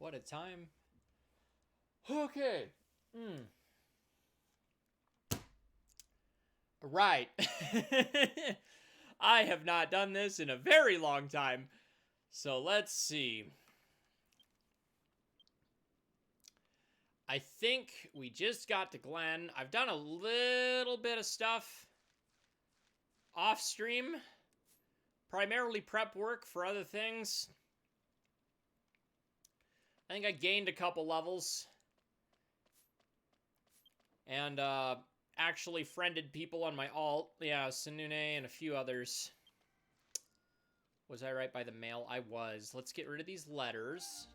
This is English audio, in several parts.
What a time. Okay. Right. I have not done this in a very long time. So let's see. I think we just got to Glen. I've done a little bit of stuff off stream. Primarily prep work for other things. I think I gained a couple levels. And actually friended people on my alt. Yeah, Sanune and a few others. Was I right by the mail? I was. Let's get rid of these letters.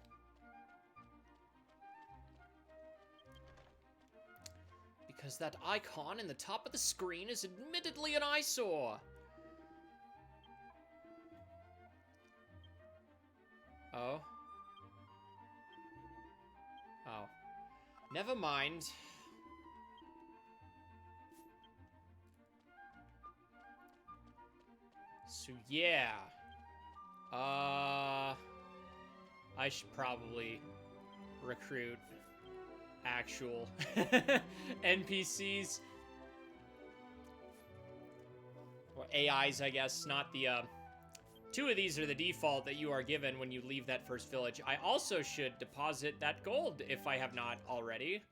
Because that icon in the top of the screen is admittedly an eyesore. Oh. Oh. Never mind. So, yeah. I should probably recruit actual NPCs. Or AIs, I guess, not the, two of these are the default that you are given when you leave that first village. I also should deposit that gold if I have not already.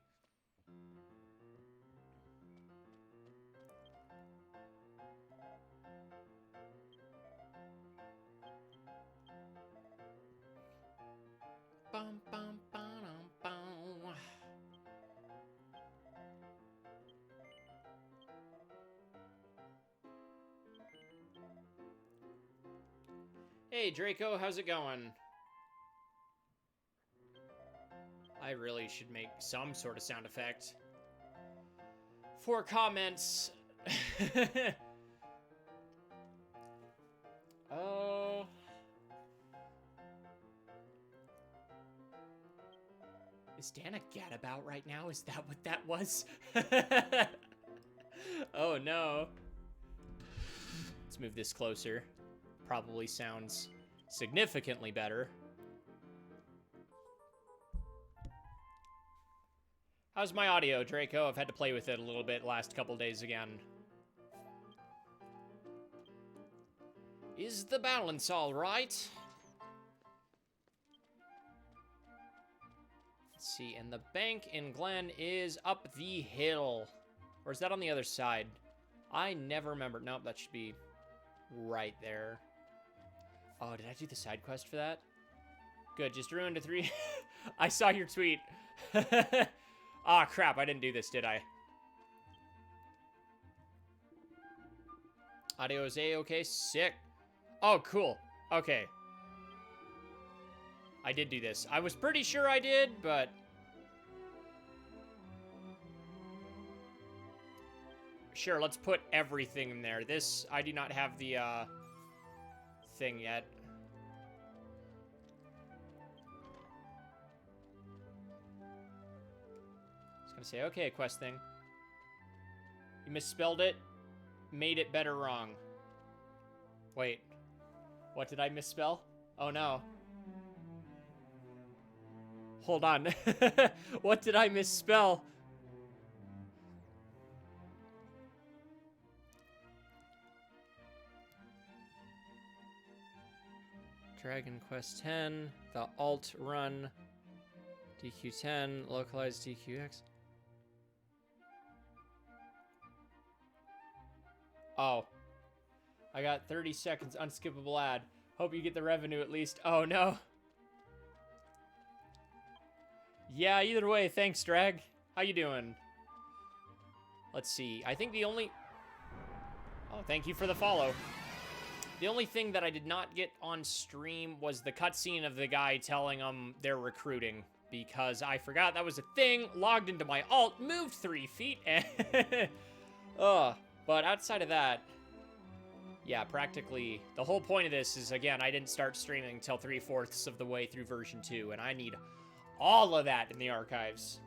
Bum, bum, bum, bum. Hey, Draco, how's it going? I really should make some sort of sound effect. For comments. Oh. Is Dan a gadabout right now? Is that what that was? Oh no. Let's move this closer. Probably sounds significantly better. How's my audio, Draco? I've had to play with it a little bit last couple days again. Is the balance all right? Let's see, and the bank in Glen is up the hill. Or is that on the other side? I never remember. Nope, that should be right there. Oh, did I do the side quest for that? Good, just ruined a 3. I saw your tweet. Ah, crap, I didn't do this, did I? Audio is A-okay, sick. Oh, cool. Okay. I did do this. I was pretty sure I did, but... Sure, let's put everything in there. This, I do not have the, thing yet. I was gonna say, okay, quest thing. You misspelled it, made it better wrong. Wait. What did I misspell? Oh, no. Hold on. What did I misspell? Dragon Quest 10, the alt run, DQ10, localized DQX. Oh. I got 30 seconds unskippable ad. Hope you get the revenue at least. Oh, no. Yeah, either way, thanks, Drag. How you doing? Let's see. I think the only... Oh, thank you for the follow. The only thing that I did not get on stream was the cutscene of the guy telling them they're recruiting. Because I forgot that was a thing, logged into my alt, moved 3 feet, and... but outside of that... Yeah, practically, the whole point of this is, again, I didn't start streaming until 3/4 of the way through version 2, and I need all of that in the archives.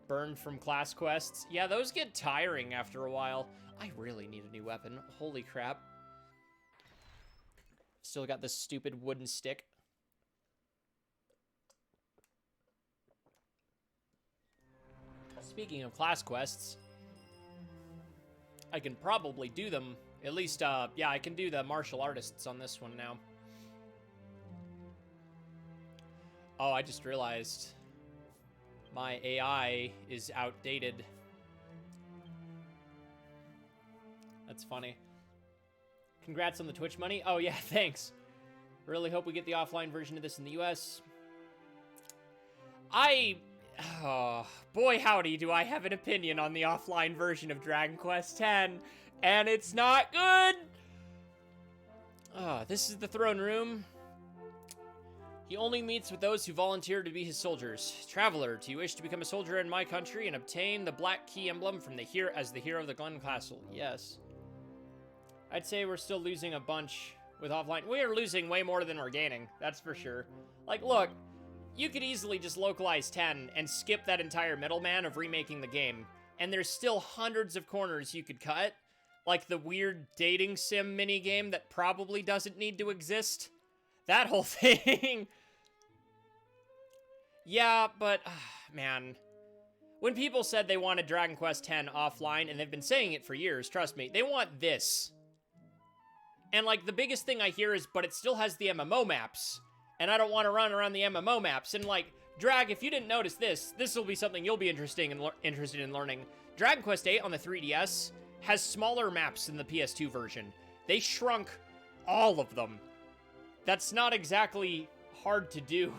Burned from class quests. Yeah, those get tiring after a while. I really need a new weapon. Holy crap. Still got this stupid wooden stick. Speaking of class quests, I can probably do them. At least, yeah, I can do the martial artists on this one now. Oh, I just realized my AI is outdated. That's funny. Congrats on the Twitch money. Oh, yeah, thanks. Really hope we get the offline version of this in the US. Oh, boy howdy, do I have an opinion on the offline version of Dragon Quest X, and it's not good! This is the throne room. He only meets with those who volunteer to be his soldiers. Traveler, do you wish to become a soldier in my country and obtain the Black Key Emblem from the as the hero of the Glen Castle? Yes. I'd say we're still losing a bunch with offline. We are losing way more than we're gaining, that's for sure. Like, look, you could easily just localize 10 and skip that entire middleman of remaking the game, and there's still hundreds of corners you could cut, like the weird dating sim minigame that probably doesn't need to exist. That whole thing. Yeah, but, man. When people said they wanted Dragon Quest X offline, and they've been saying it for years, trust me, they want this. And, like, the biggest thing I hear is, but it still has the MMO maps. And I don't want to run around the MMO maps. And, like, Drag, if you didn't notice this will be something you'll be interested in learning. Dragon Quest VIII on the 3DS has smaller maps than the PS2 version. They shrunk all of them. That's not exactly hard to do.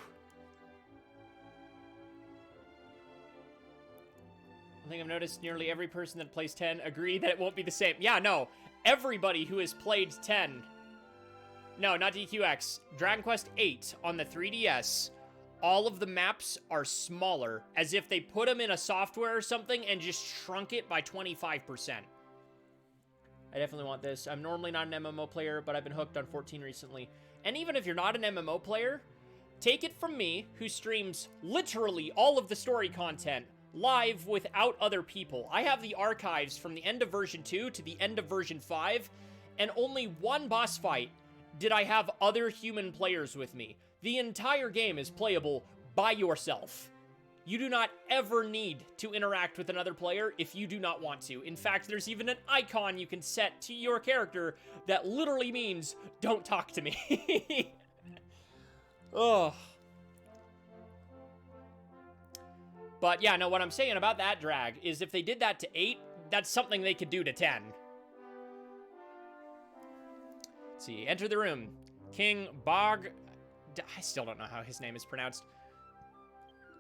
I think I've noticed nearly every person that plays 10 agree that it won't be the same. Yeah, no. Everybody who has played 10... No, not DQX. Dragon Quest VIII on the 3DS, all of the maps are smaller, as if they put them in a software or something and just shrunk it by 25%. I definitely want this. I'm normally not an MMO player, but I've been hooked on 14 recently. And even if you're not an MMO player, take it from me, who streams literally all of the story content live without other people. I have the archives from the end of version 2 to the end of version 5, and only one boss fight did I have other human players with me. The entire game is playable by yourself. You do not ever need to interact with another player if you do not want to. In fact, there's even an icon you can set to your character that literally means, don't talk to me. Ugh. But yeah, no, what I'm saying about that drag is if they did that to 8, that's something they could do to 10. Let's see, enter the room. King Bog... I still don't know how his name is pronounced.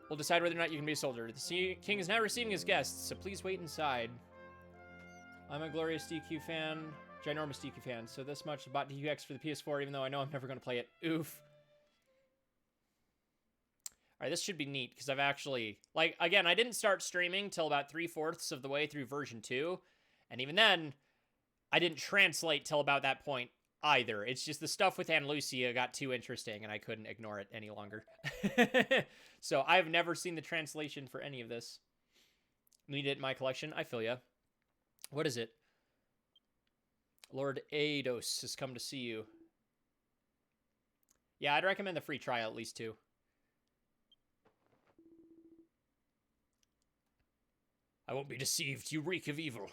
We'll decide whether or not you can be a soldier. The king is now receiving his guests, so please wait inside. I'm a glorious DQ fan, ginormous DQ fan, so this much about DQX for the PS4, even though I know I'm never going to play it. Oof. Alright, this should be neat, because I've actually... Like, again, I didn't start streaming till about 3/4 of the way through version 2, and even then, I didn't translate till about that point either. It's just the stuff with Anna Lucia got too interesting, and I couldn't ignore it any longer. So, I've never seen the translation for any of this. Need it in my collection? I feel ya. What is it? Lord Eidos has come to see you. Yeah, I'd recommend the free trial at least, too. I won't be deceived. You reek of evil.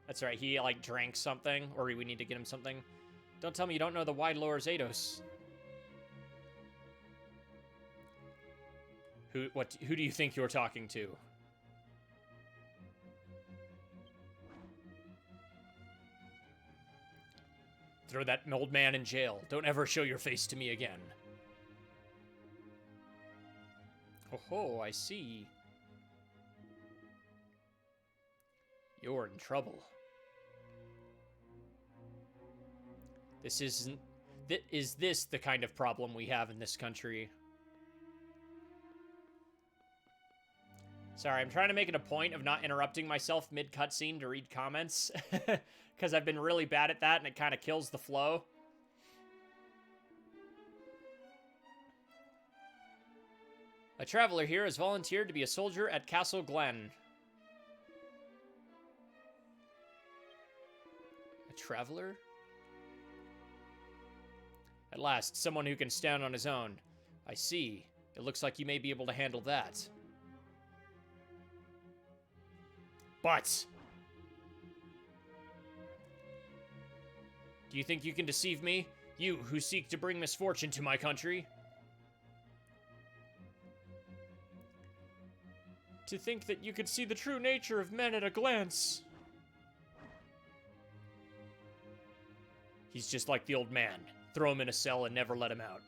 That's right. He, like, drank something, or we need to get him something. Don't tell me you don't know the wide Lord Eidos. Who do you think you're talking to? Throw that old man in jail. Don't ever show your face to me again. Oh, I see. You're in trouble. Is this the kind of problem we have in this country? Sorry, I'm trying to make it a point of not interrupting myself mid-cutscene to read comments. Because I've been really bad at that, and it kind of kills the flow. A traveler here has volunteered to be a soldier at Castle Glen. A traveler? At last, someone who can stand on his own. I see. It looks like you may be able to handle that. But do you think you can deceive me? You who seek to bring misfortune to my country? To think that you could see the true nature of men at a glance. He's just like the old man. Throw him in a cell and never let him out.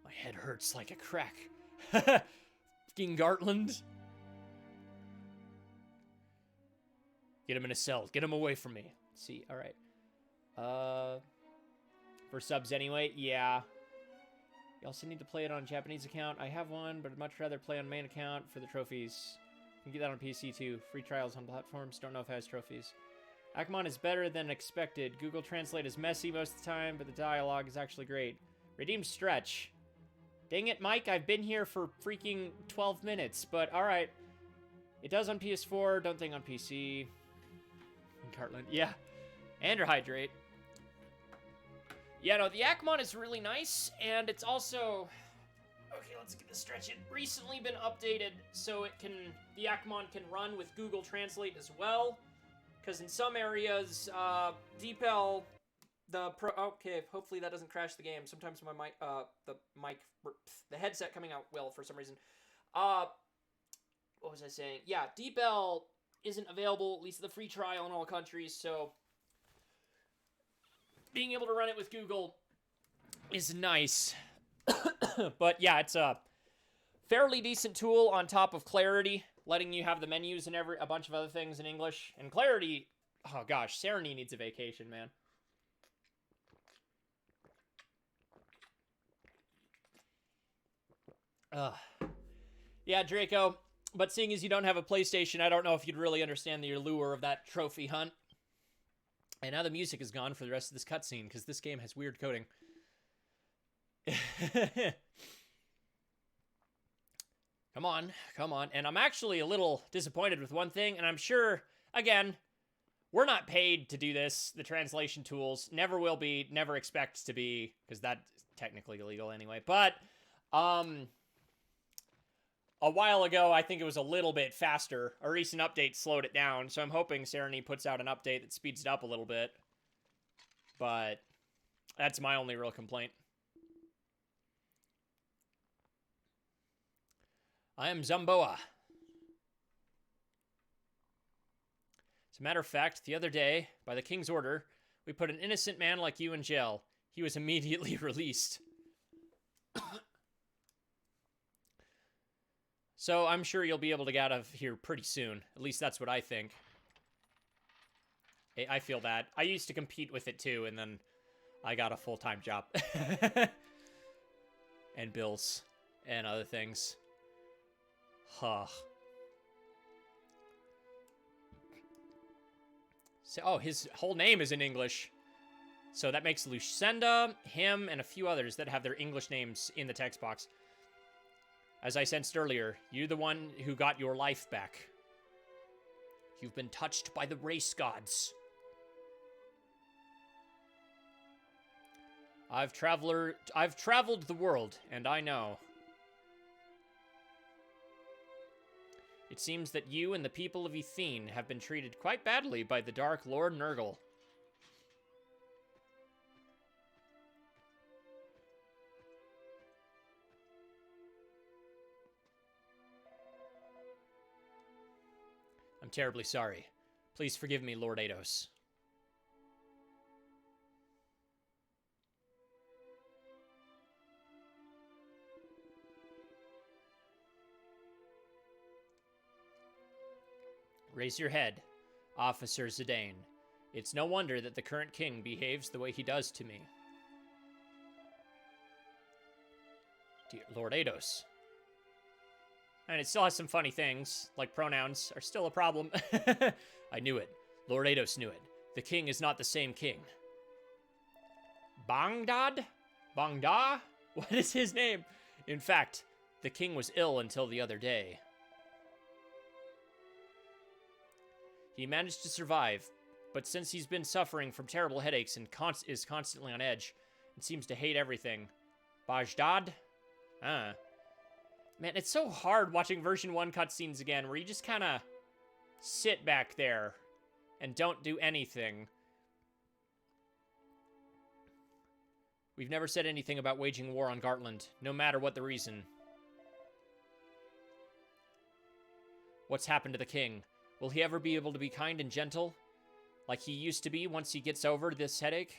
My head hurts like a crack. Fucking Gartland. Get him in a cell. Get him away from me. Let's see, alright. For subs anyway, yeah. You also need to play it on Japanese account. I have one, but I'd much rather play on main account for the trophies. You can get that on PC too. Free trials on platforms. Don't know if it has trophies. Akmon is better than expected. Google Translate is messy most of the time, but the dialogue is actually great. Redeemed stretch. Dang it, Mike, I've been here for freaking 12 minutes, but alright. It does on PS4, don't think on PC. Cartland, yeah. Androhydrate. Yeah, no, the Akmon is really nice, and it's also... Okay, let's get this stretch in. Recently been updated so it can... The Akmon can run with Google Translate as well. Because in some areas, DeepL, okay, hopefully that doesn't crash the game. Sometimes my mic, the headset coming out will for some reason. What was I saying? Yeah, DeepL isn't available, at least the free trial in all countries, so being able to run it with Google is nice. But yeah, it's a fairly decent tool on top of Clarity, letting you have the menus and a bunch of other things in English. And Clarity, oh gosh, Serenity needs a vacation, man. Yeah, Draco. But seeing as you don't have a PlayStation, I don't know if you'd really understand the allure of that trophy hunt. And now the music is gone for the rest of this cutscene, because this game has weird coding. Come on, come on. And I'm actually a little disappointed with one thing, and I'm sure, again, we're not paid to do this. The translation tools never will be, never expect to be, because that's technically illegal anyway. But, a while ago, I think it was a little bit faster. A recent update slowed it down, so I'm hoping Serenity puts out an update that speeds it up a little bit. But that's my only real complaint. I am Zumboa. As a matter of fact, the other day, by the king's order, we put an innocent man like you in jail. He was immediately released. So I'm sure you'll be able to get out of here pretty soon. At least that's what I think. I feel that. I used to compete with it too, and then I got a full-time job. And bills. And other things. Huh. So, oh, his whole name is in English. So that makes Lucenda, him, and a few others that have their English names in the text box. As I sensed earlier, you're the one who got your life back. You've been touched by the race gods. I've traveled the world, and I know. It seems that you and the people of Ethene have been treated quite badly by the Dark Lord Nurgle. I'm terribly sorry. Please forgive me, Lord Ados. Raise your head, Officer Zidane. It's no wonder that the current king behaves the way he does to me. Dear Lord Ados. And it still has some funny things, like pronouns are still a problem. I knew it. Lord Ados knew it. The king is not the same king. Bangdad? Bangda? What is his name? In fact, the king was ill until the other day. He managed to survive, but since he's been suffering from terrible headaches and is constantly on edge, and seems to hate everything. Bajdad? Man, it's so hard watching version 1 cutscenes again, where you just kind of sit back there and don't do anything. We've never said anything about waging war on Gartland, no matter what the reason. What's happened to the king? Will he ever be able to be kind and gentle, like he used to be once he gets over this headache?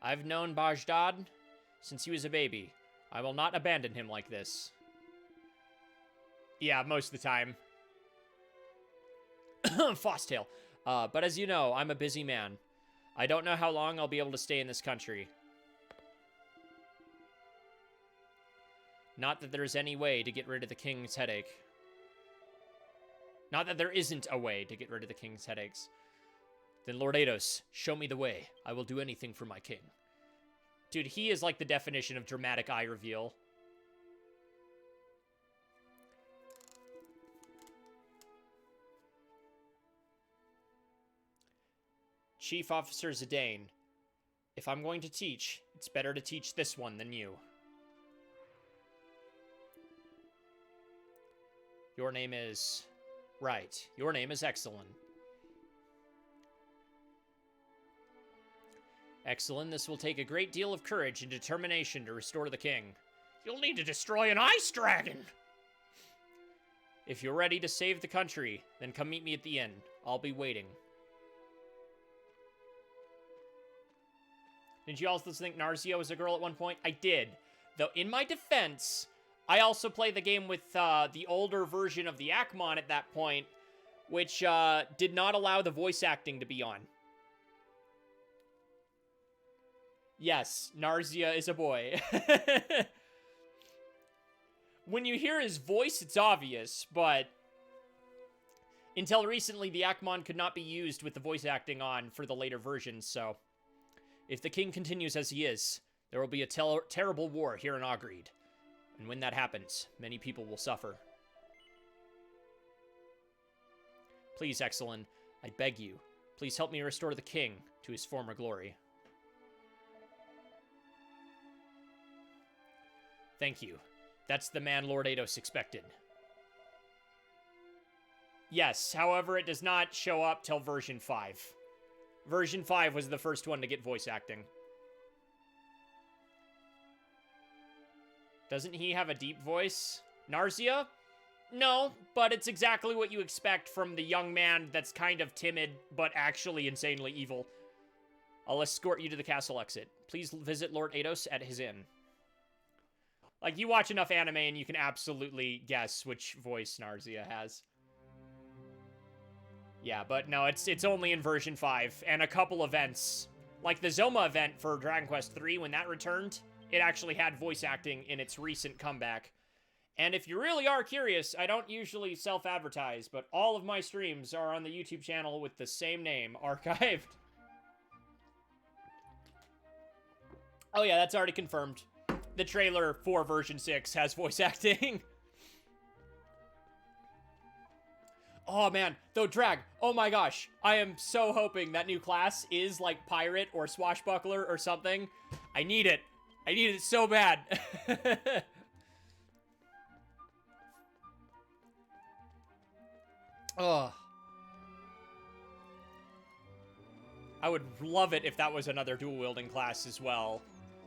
I've known Bajdad since he was a baby. I will not abandon him like this. Yeah, most of the time. Fosstail. But as you know, I'm a busy man. I don't know how long I'll be able to stay in this country. Not that there's any way to get rid of the king's headache. Not that there isn't a way to get rid of the king's headaches. Then Lord Ados, show me the way. I will do anything for my king. Dude, he is like the definition of dramatic eye reveal. Chief Officer Zidane, if I'm going to teach, it's better to teach this one than you. Your name is... Right, your name is Excellent. Excellent, this will take a great deal of courage and determination to restore the king. You'll need to destroy an ice dragon! If you're ready to save the country, then come meet me at the inn. I'll be waiting. Did you also think Narzia was a girl at one point? I did. Though, in my defense, I also played the game with the older version of the Akmon at that point, which did not allow the voice acting to be on. Yes, Narzia is a boy. When you hear his voice, it's obvious, but until recently, the Akmon could not be used with the voice acting on for the later versions, so... If the king continues as he is, there will be a terrible war here in Ogre. And when that happens, many people will suffer. Please, Excellent, I beg you, please help me restore the king to his former glory. Thank you. That's the man Lord Ados expected. Yes, however, it does not show up till version 5. Version 5 was the first one to get voice acting. Doesn't he have a deep voice? Narzia? No, but it's exactly what you expect from the young man that's kind of timid, but actually insanely evil. I'll escort you to the castle exit. Please visit Lord Ados at his inn. Like, you watch enough anime and you can absolutely guess which voice Narzia has. Yeah, but no, it's only in version 5, and a couple events. Like the Zoma event for Dragon Quest III, when that returned, it actually had voice acting in its recent comeback. And if you really are curious, I don't usually self-advertise, but all of my streams are on the YouTube channel with the same name, archived. Oh yeah, that's already confirmed. The trailer for version 6 has voice acting. Oh, man. Though, Drag, oh my gosh. I am so hoping that new class is, like, pirate or swashbuckler or something. I need it. I need it so bad. Oh. I would love it if that was another dual-wielding class as well.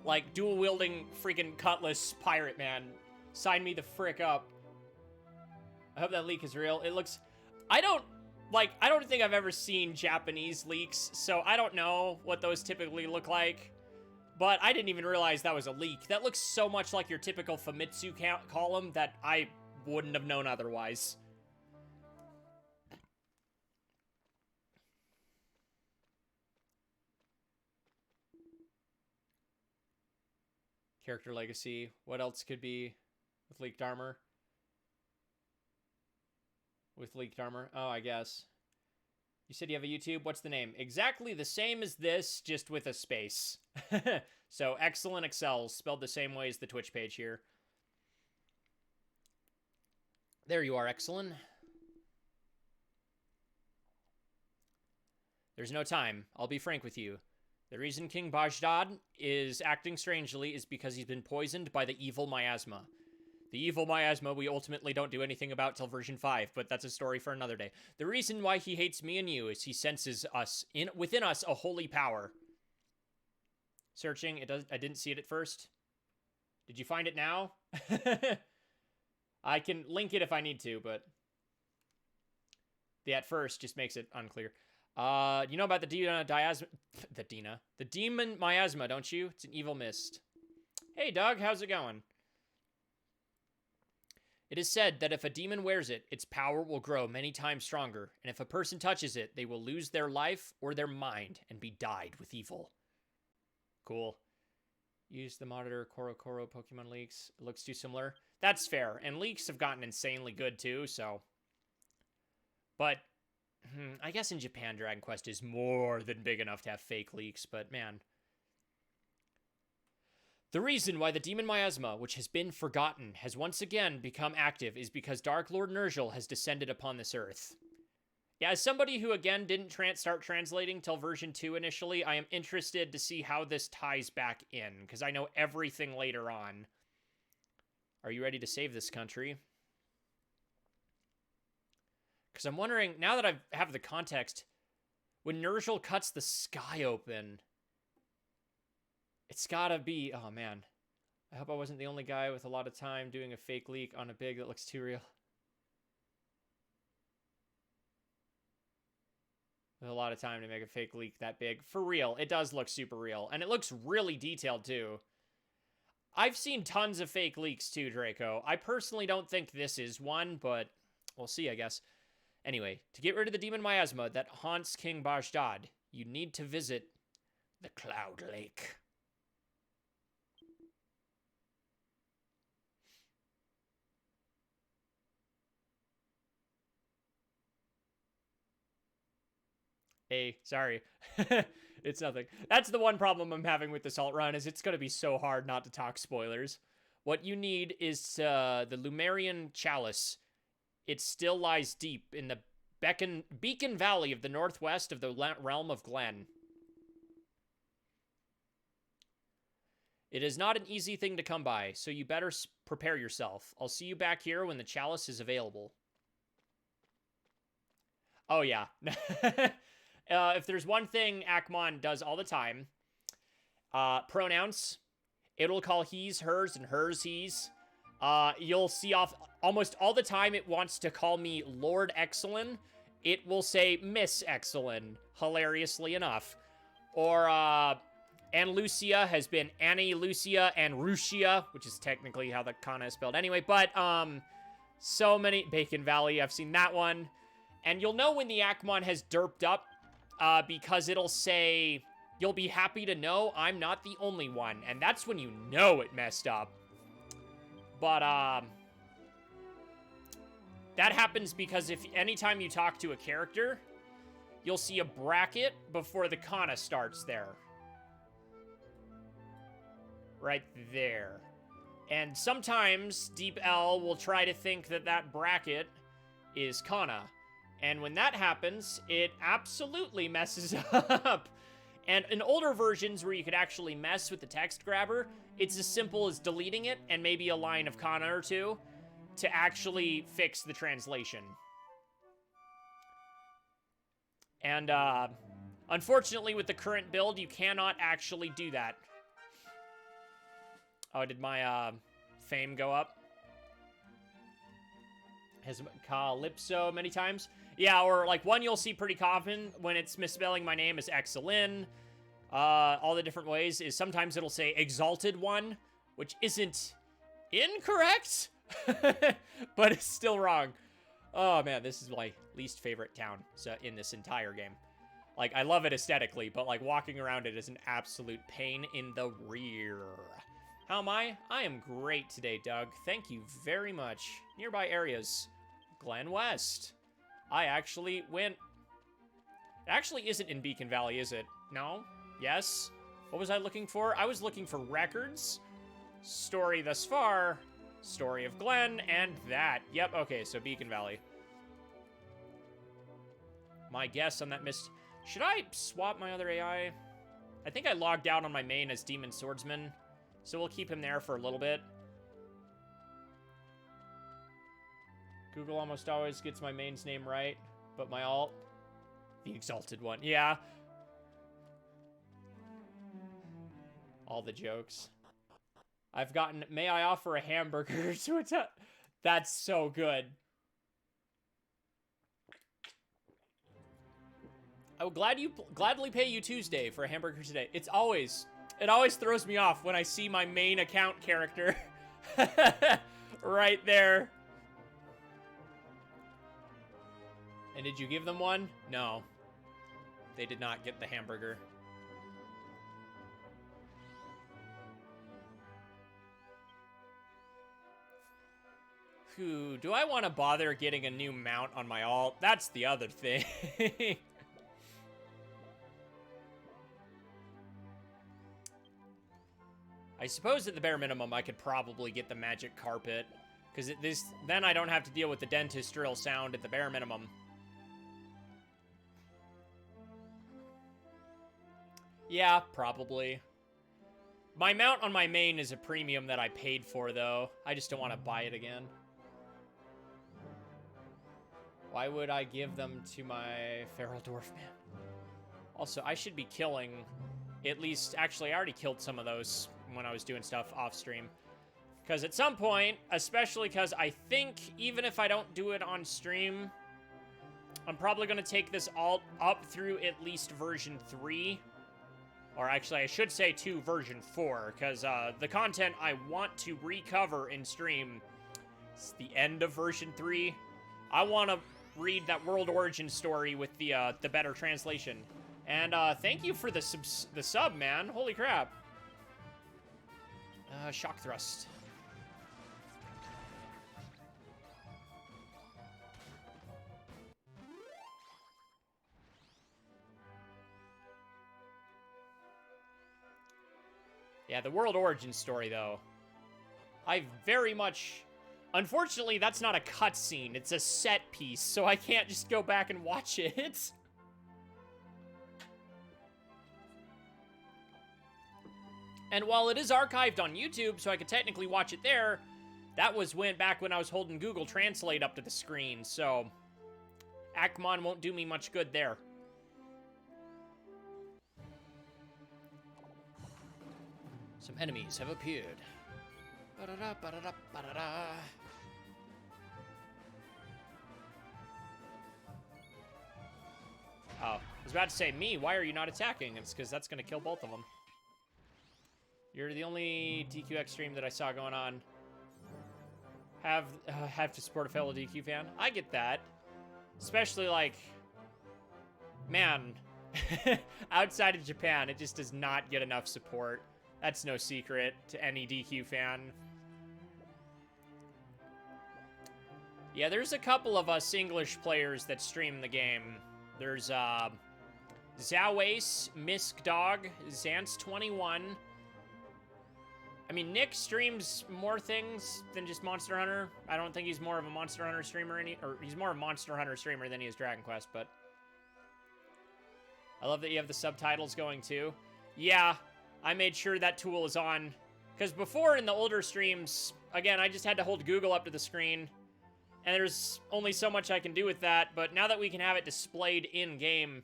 Like, dual-wielding freaking cutlass pirate, man. Sign me the frick up. I hope that leak is real. It looks... I don't think I've ever seen Japanese leaks, so I don't know what those typically look like. But I didn't even realize that was a leak. That looks so much like your typical Famitsu column that I wouldn't have known otherwise. Character legacy. What else could be with leaked armor? With leaked armor? Oh, I guess. You said you have a YouTube? What's the name? Exactly the same as this, just with a space. So, Excellent Excels, spelled the same way as the Twitch page here. There you are, Excellent. There's no time. I'll be frank with you. The reason King Bajdad is acting strangely is because he's been poisoned by the evil miasma. The evil miasma we ultimately don't do anything about till version 5, but that's a story for another day. The reason why he hates me and you is he senses within us a holy power. Searching, I didn't see it at first. Did you find it now? I can link it if I need to, but the at first just makes it unclear. You know about the demon miasma, don't you? It's an evil mist. Hey, Doug, how's it going? It is said that if a demon wears it, its power will grow many times stronger, and if a person touches it, they will lose their life or their mind and be dyed with evil. Cool. Use the monitor Koro Pokemon leaks. It looks too similar. That's fair, and leaks have gotten insanely good too, so. But, I guess in Japan, Dragon Quest is more than big enough to have fake leaks, but man. The reason why the Demon Miasma, which has been forgotten, has once again become active is because Dark Lord Nergal has descended upon this earth. Yeah, as somebody who, again, didn't start translating till version 2 initially, I am interested to see how this ties back in, because I know everything later on. Are you ready to save this country? Because I'm wondering, now that I have the context, when Nergal cuts the sky open, it's gotta be... Oh, man. I hope I wasn't the only guy with a lot of time doing a fake leak on a big that looks too real. With a lot of time to make a fake leak that big. For real, it does look super real. And it looks really detailed, too. I've seen tons of fake leaks, too, Draco. I personally don't think this is one, but we'll see, I guess. Anyway, to get rid of the Demon Miasma that haunts King Bajdad, you need to visit the Cloud Lake. Hey, sorry. It's nothing. That's the one problem I'm having with this alt run, is it's going to be so hard not to talk spoilers. What you need is the Lumerian Chalice. It still lies deep in the Beacon Valley of the northwest of the realm of Glen. It is not an easy thing to come by, so you better prepare yourself. I'll see you back here when the chalice is available. Oh, yeah. If there's one thing Akmon does all the time, pronouns, it'll call he's, hers, and hers, he's. You'll see almost all the time it wants to call me Lord Exelin. It will say Miss Exelin, hilariously enough. Or, Ann Lucia has been Annie Lucia and Rucia, which is technically how the kana is spelled anyway. But, so many, Bacon Valley, I've seen that one. And you'll know when the Akmon has derped up, because it'll say, you'll be happy to know I'm not the only one. And that's when you know it messed up. But, that happens because anytime you talk to a character, you'll see a bracket before the kana starts there. Right there. And sometimes Deep L will try to think that that bracket is kana. And when that happens, it absolutely messes up. And in older versions where you could actually mess with the text grabber, it's as simple as deleting it and maybe a line of kana or two to actually fix the translation. And unfortunately with the current build, you cannot actually do that. Oh, did my fame go up? Has Calypso many times? Yeah, or like one you'll see pretty common when it's misspelling my name as Exelin. All the different ways is sometimes it'll say Exalted One, which isn't incorrect, but it's still wrong. Oh man, this is my least favorite town in this entire game. Like, I love it aesthetically, but like walking around it is an absolute pain in the rear. How am I? I am great today, Doug. Thank you very much. Nearby areas. Glen West. I actually went... It actually isn't in Beacon Valley, is it? No? Yes? What was I looking for? I was looking for records, story thus far, story of Glen, and that. Yep, okay, so Beacon Valley. My guess on that Should I swap my other AI? I think I logged out on my main as Demon Swordsman, so we'll keep him there for a little bit. Google almost always gets my main's name right, but my alt, the Exalted One. Yeah. All the jokes. I've gotten, may I offer a hamburger to a That's so good. I will gladly pay you Tuesday for a hamburger today. It always throws me off when I see my main account character right there. And did you give them one? No. They did not get the hamburger. Whew, do I want to bother getting a new mount on my alt? That's the other thing. I suppose at the bare minimum, I could probably get the magic carpet. Because then I don't have to deal with the dentist drill sound at the bare minimum. Yeah, probably. My mount on my main is a premium that I paid for, though. I just don't want to buy it again. Why would I give them to my feral dwarf man? Also, I should be killing at least... Actually, I already killed some of those when I was doing stuff off stream. Because at some point, especially because I think even if I don't do it on stream, I'm probably going to take this alt up through at least version 3. Or actually, I should say to version 4, because the content I want to recover in stream is the end of version 3. I want to read that World Origin story with the better translation. And thank you for the sub, man. Holy crap. Shock thrust. Yeah, the World Origin story, though. I very much... Unfortunately, that's not a cutscene. It's a set piece, so I can't just go back and watch it. And while it is archived on YouTube, so I could technically watch it there, that was back when I was holding Google Translate up to the screen, so... Akmon won't do me much good there. Some enemies have appeared. Ba-da-da, ba-da-da, ba-da-da. Oh, I was about to say, me, why are you not attacking? It's because that's going to kill both of them. You're the only DQX stream that I saw going on. Have to support a fellow DQ fan. I get that. Especially, like, man, outside of Japan, it just does not get enough support. That's no secret to any DQ fan. Yeah, there's a couple of us English players that stream the game. There's, Zowace, Misk Dog, Zance21. I mean, Nick streams more things than just Monster Hunter. I don't think he's more of a Monster Hunter streamer, he's more of a Monster Hunter streamer than he is Dragon Quest, but... I love that you have the subtitles going, too. Yeah, I made sure that tool is on. Because before, in the older streams, again, I just had to hold Google up to the screen. And there's only so much I can do with that, but now that we can have it displayed in-game,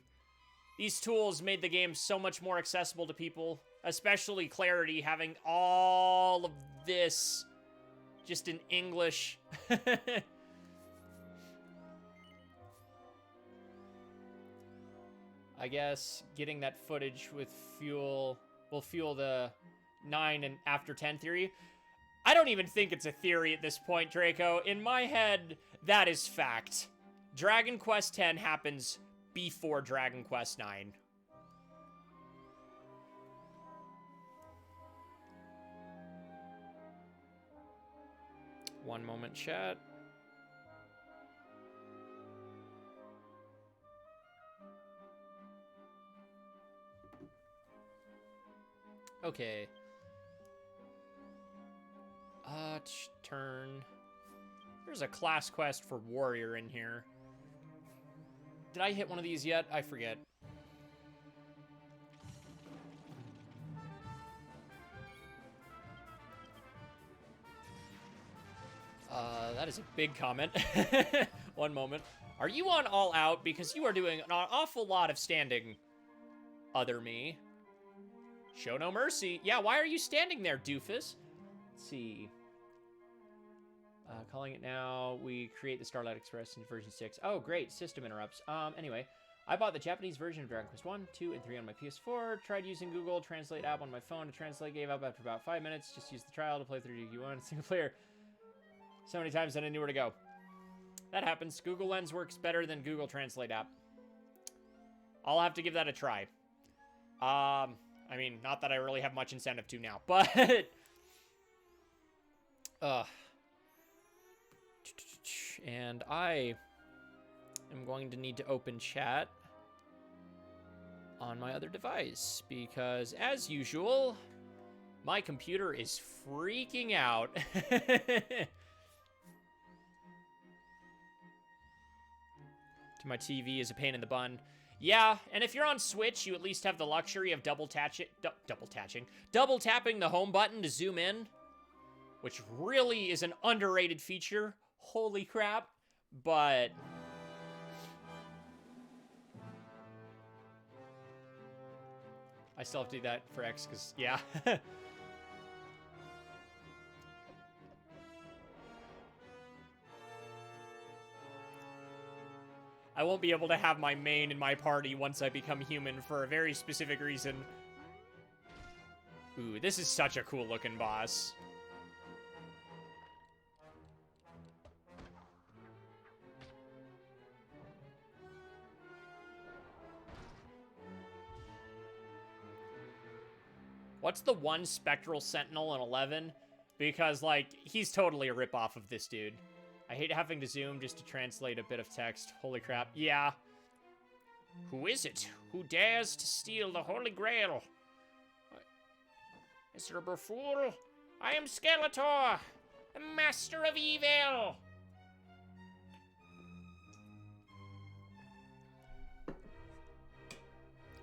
these tools made the game so much more accessible to people. Especially Clarity, having all of this just in English. I guess getting that footage with fuel will fuel the 9 and after 10 theory. I don't even think it's a theory at this point, Draco. In my head, that is fact. Dragon Quest X happens before Dragon Quest IX. One moment, chat. Okay. Turn. There's a class quest for warrior in here. Did I hit one of these yet? I forget. That is a big comment. One moment. Are you on all out? Because you are doing an awful lot of standing, other me. Show no mercy. Yeah, why are you standing there, doofus? Let's see. Calling it now. We create the Starlight Express in version 6. Oh, great. System interrupts. Anyway. I bought the Japanese version of Dragon Quest 1, 2, and 3 on my PS4. Tried using Google Translate app on my phone to translate. Gave up after about 5 minutes. Just used the trial to play through DQ1 single player. So many times that I knew where to go. That happens. Google Lens works better than Google Translate app. I'll have to give that a try. I mean, not that I really have much incentive to now, but... And I am going to need to open chat on my other device because, as usual, my computer is freaking out. My TV is a pain in the bun. Yeah, and if you're on Switch, you at least have the luxury of double tapping the home button to zoom in, which really is an underrated feature. Holy crap. But I still have to do that for X, because, yeah. I won't be able to have my main in my party once I become human for a very specific reason. Ooh, this is such a cool looking boss. What's the one Spectral Sentinel in 11? Because, like, he's totally a ripoff of this dude. I hate having to zoom just to translate a bit of text. Holy crap. Yeah. Who is it? Who dares to steal the Holy Grail? Miserable fool. I am Skeletor, the master of evil.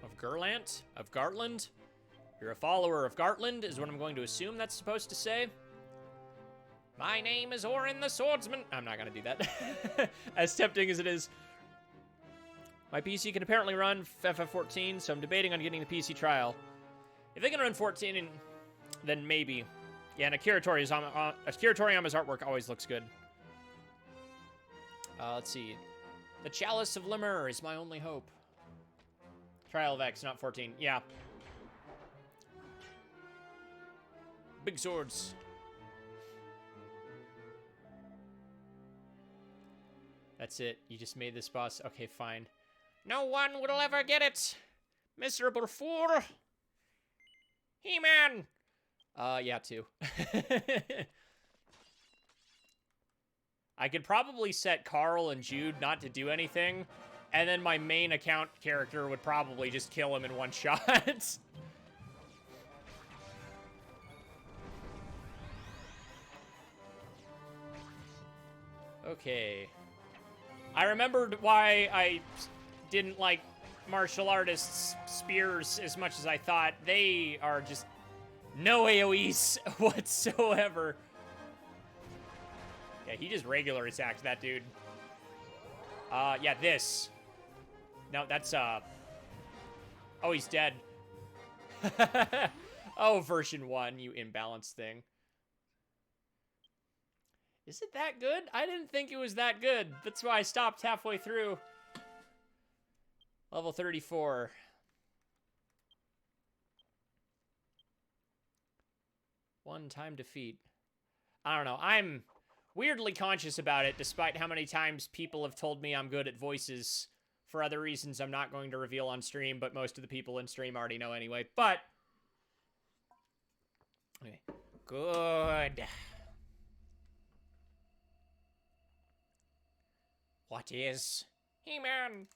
Of Gerlant? Of Gartland? You're a follower of Gartland, is what I'm going to assume that's supposed to say. My name is Orin the Swordsman. I'm not going to do that. As tempting as it is. My PC can apparently run FF14, so I'm debating on getting the PC trial. If they can run 14, then maybe. Yeah, and Akira Toriyama's artwork always looks good. Let's see. The Chalice of Lemur is my only hope. Trial of X, not 14. Yeah. Big swords. That's it. You just made this boss. Okay, fine. No one will ever get it. Miserable fool. He-Man. Yeah, too. I could probably set Carl and Jude not to do anything, and then my main account character would probably just kill him in one shot. Okay. I remembered why I didn't like martial artists' spears as much as I thought. They are just no AoEs whatsoever. Yeah, he just regular attacked that dude. Yeah, this. No, that's, oh, he's dead. Oh, version 1, you imbalanced thing. Is it that good? I didn't think it was that good. That's why I stopped halfway through. Level 34. One-time defeat. I don't know. I'm weirdly conscious about it, despite how many times people have told me I'm good at voices for other reasons I'm not going to reveal on stream, but most of the people in stream already know anyway. But, okay. Good. What is He-Man?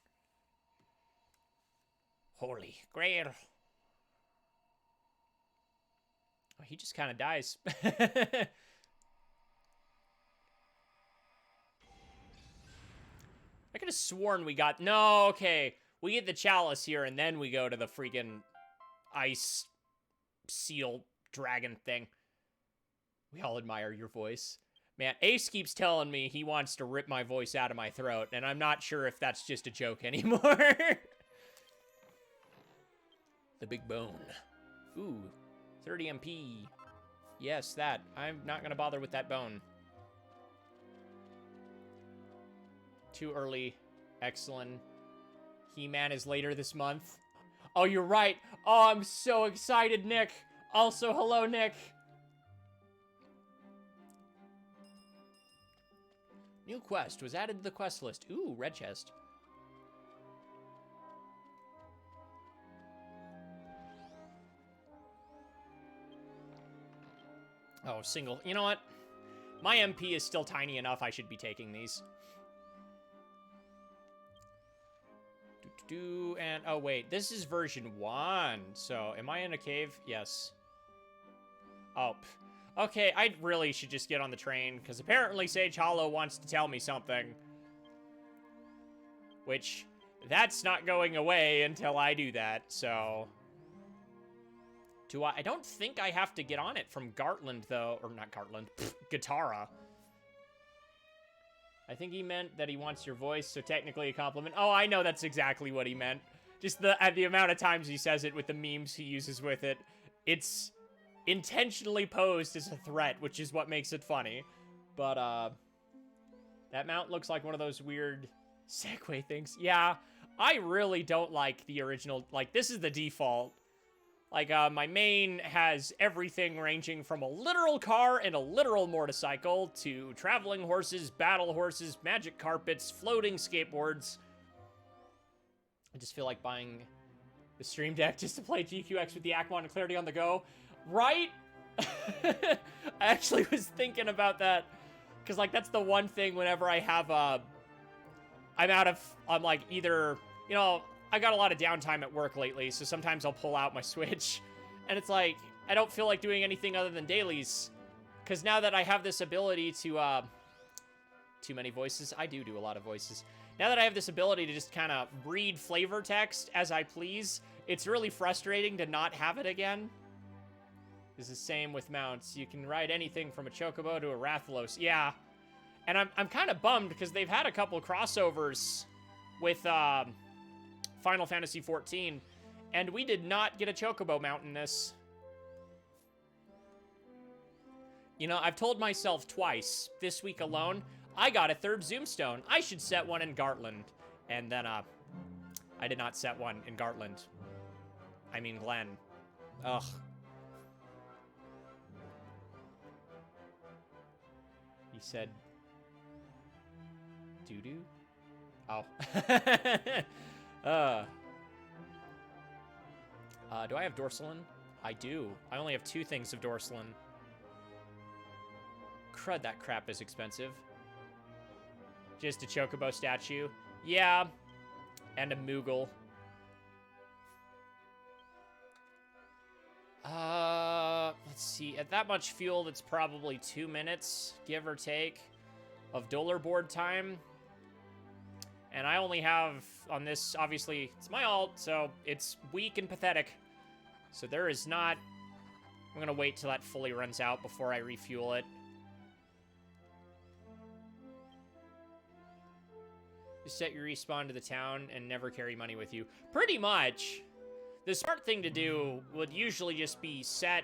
Holy Grail. Oh, he just kind of dies. I could have sworn we got... No, okay. We get the chalice here, and then we go to the freaking ice seal dragon thing. We all admire your voice. Man, Ace keeps telling me he wants to rip my voice out of my throat, and I'm not sure if that's just a joke anymore. The big bone. Ooh, 30 MP. Yes, that. I'm not gonna bother with that bone. Too early. Excellent. He-Man is later this month. Oh, you're right. Oh, I'm so excited, Nick. Also, hello, Nick. New quest was added to the quest list. Ooh, red chest. Oh, single. You know what? My MP is still tiny enough. I should be taking these. And oh wait, this is version 1. So am I in a cave? Yes. Oh, okay. I really should just get on the train because apparently Sage Hollow wants to tell me something, which that's not going away until I do that. So do I don't think I have to get on it from Gartland though, or not Gartland, Guitara. I think he meant that he wants your voice, so technically a compliment. Oh, I know that's exactly what he meant. Just the amount of times he says it with the memes he uses with it. It's intentionally posed as a threat, which is what makes it funny. But, that mount looks like one of those weird Segway things. Yeah, I really don't like the original. Like, this is the default. Like, my main has everything ranging from a literal car and a literal motorcycle to traveling horses, battle horses, magic carpets, floating skateboards. I just feel like buying the Stream Deck just to play GQX with the Aquamon and Clarity on the go. Right? I actually was thinking about that. Because, like, that's the one thing whenever I have, I'm like, either, you know, I got a lot of downtime at work lately, so sometimes I'll pull out my Switch, and it's like, I don't feel like doing anything other than dailies, because now that I have this ability to, too many voices? I do a lot of voices. Now that I have this ability to just kind of read flavor text as I please, it's really frustrating to not have it again. It's the same with mounts. You can ride anything from a Chocobo to a Rathalos. Yeah, and I'm kind of bummed, because they've had a couple crossovers with, Final Fantasy XIV, and we did not get a Chocobo mount in this. You know, I've told myself twice this week alone, I got a 3rd Zoomstone. I should set one in Gartland. And then, I did not set one in Gartland. I mean, Glen. Ugh. He said, doo-doo? Oh. Do I have Dorsalin? I do. I only have 2 things of Dorsalin. Crud, that crap is expensive. Just a Chocobo statue. Yeah. And a Moogle. Let's see. At that much fuel, that's probably 2 minutes, give or take, of dollar board time. And I only have, on this, obviously, it's my alt, so it's weak and pathetic. So there is not... I'm going to wait till that fully runs out before I refuel it. Just set your respawn to the town and never carry money with you. Pretty much. The smart thing to do would usually just be set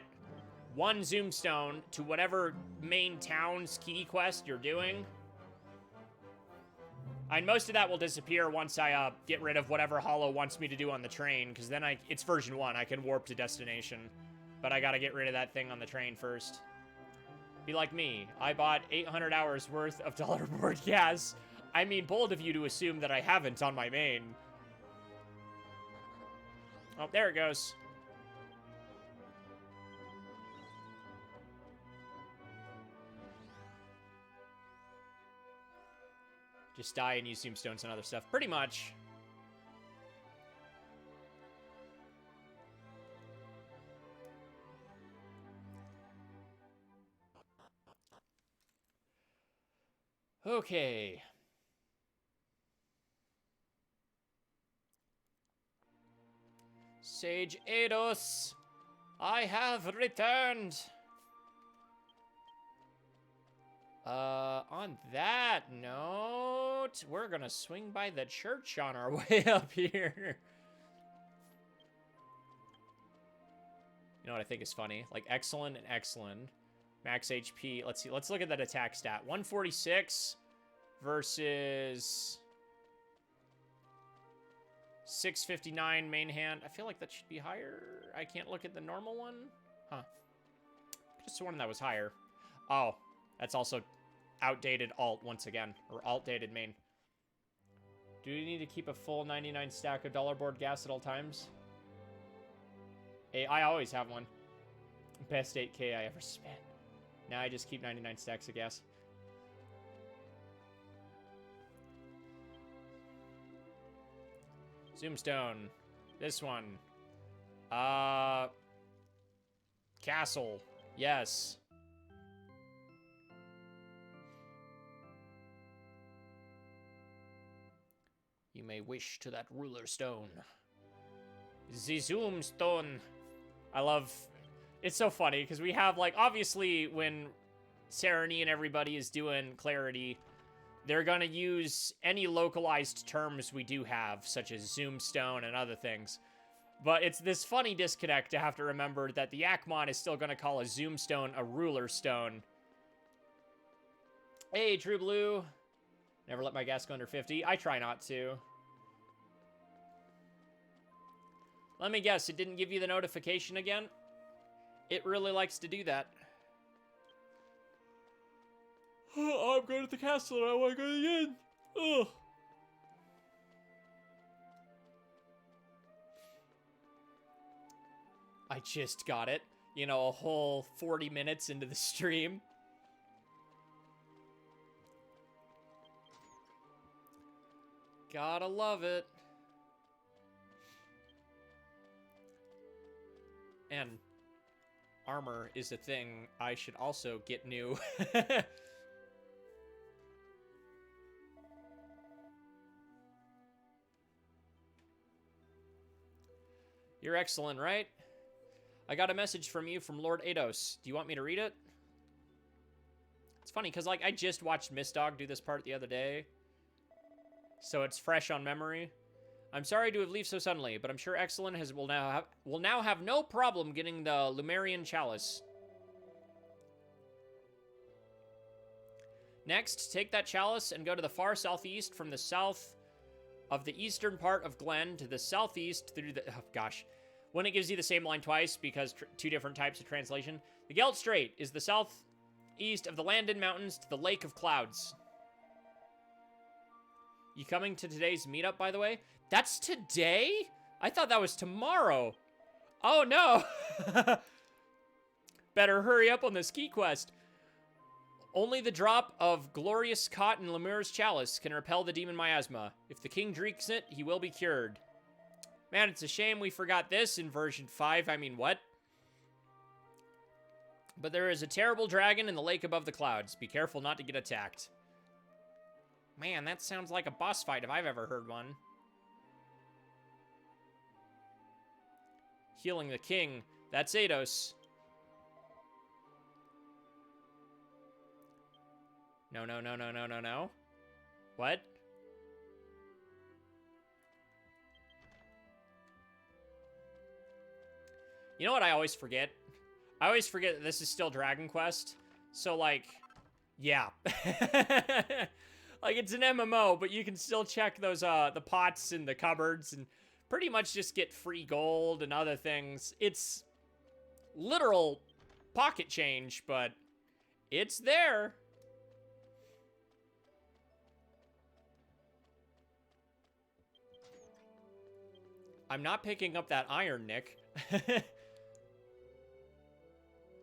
1 Zoomstone to whatever main town's key quest you're doing. And most of that will disappear once I get rid of whatever Hollow wants me to do on the train, because then it's version 1. I can warp to destination. But I gotta get rid of that thing on the train first. Be like me. I bought 800 hours worth of dollar board gas. I mean, bold of you to assume that I haven't on my main. Oh, there it goes. Just die and use Zoomstones and other stuff. Pretty much. Okay. Sage Eidos, I have returned. On that note, we're gonna swing by the church on our way up here. You know what I think is funny? Like, excellent and excellent. Max HP. Let's see. Let's look at that attack stat. 146 versus 659 main hand. I feel like that should be higher. I can't look at the normal one. Huh. Just sworn that was higher. Oh, that's also outdated alt once again. Or alt-dated main. Do you need to keep a full 99 stack of dollar board gas at all times? Hey, I always have one. Best 8K I ever spent. Now I just keep 99 stacks of gas. Zoomstone. This one. Castle. Yes. You may wish to that ruler stone. The Zoomstone. I love... It's so funny, because we have, like, obviously, when Sarani and everybody is doing Clarity, they're going to use any localized terms we do have, such as Zoomstone and other things. But it's this funny disconnect to have to remember that the Akmon is still going to call a Zoomstone a ruler stone. Hey, True Blue. Never let my gas go under 50. I try not to. Let me guess, it didn't give you the notification again? It really likes to do that. Oh, I'm going to the castle and I want to go to the inn. Ugh. I just got it. You know, a whole 40 minutes into the stream. Gotta love it. And armor is a thing I should also get new. You're excellent, right? I got a message from you from Lord Ados. Do you want me to read it? It's funny, because, like, I just watched Miss Dog do this part the other day. So it's fresh on memory. I'm sorry to have left so suddenly, but I'm sure Excellent will now have no problem getting the Lumerian Chalice. Next, take that chalice and go to the far southeast from the south of the eastern part of Glen to the southeast through the... Oh, gosh. When it gives you the same line twice, because two different types of translation. The Gelt Strait is the southeast of the Landon Mountains to the Lake of Clouds. You coming to today's meetup, by the way? That's today? I thought that was tomorrow. Oh, no. Better hurry up on the ski quest. Only the drop of glorious cot in Lemur's chalice can repel the demon miasma. If the king drinks it, he will be cured. Man, it's a shame we forgot this in version 5. I mean, what? But there is a terrible dragon in the lake above the clouds. Be careful not to get attacked. Man, that sounds like a boss fight if I've ever heard one. Healing the king. That's Ados. No, no, no, no, no, no, no. What? You know what I always forget? I always forget that this is still Dragon Quest. So, like, yeah. Like, it's an MMO, but you can still check those, the pots in the cupboards and pretty much just get free gold and other things. It's literal pocket change, but it's there. I'm not picking up that iron, Nick.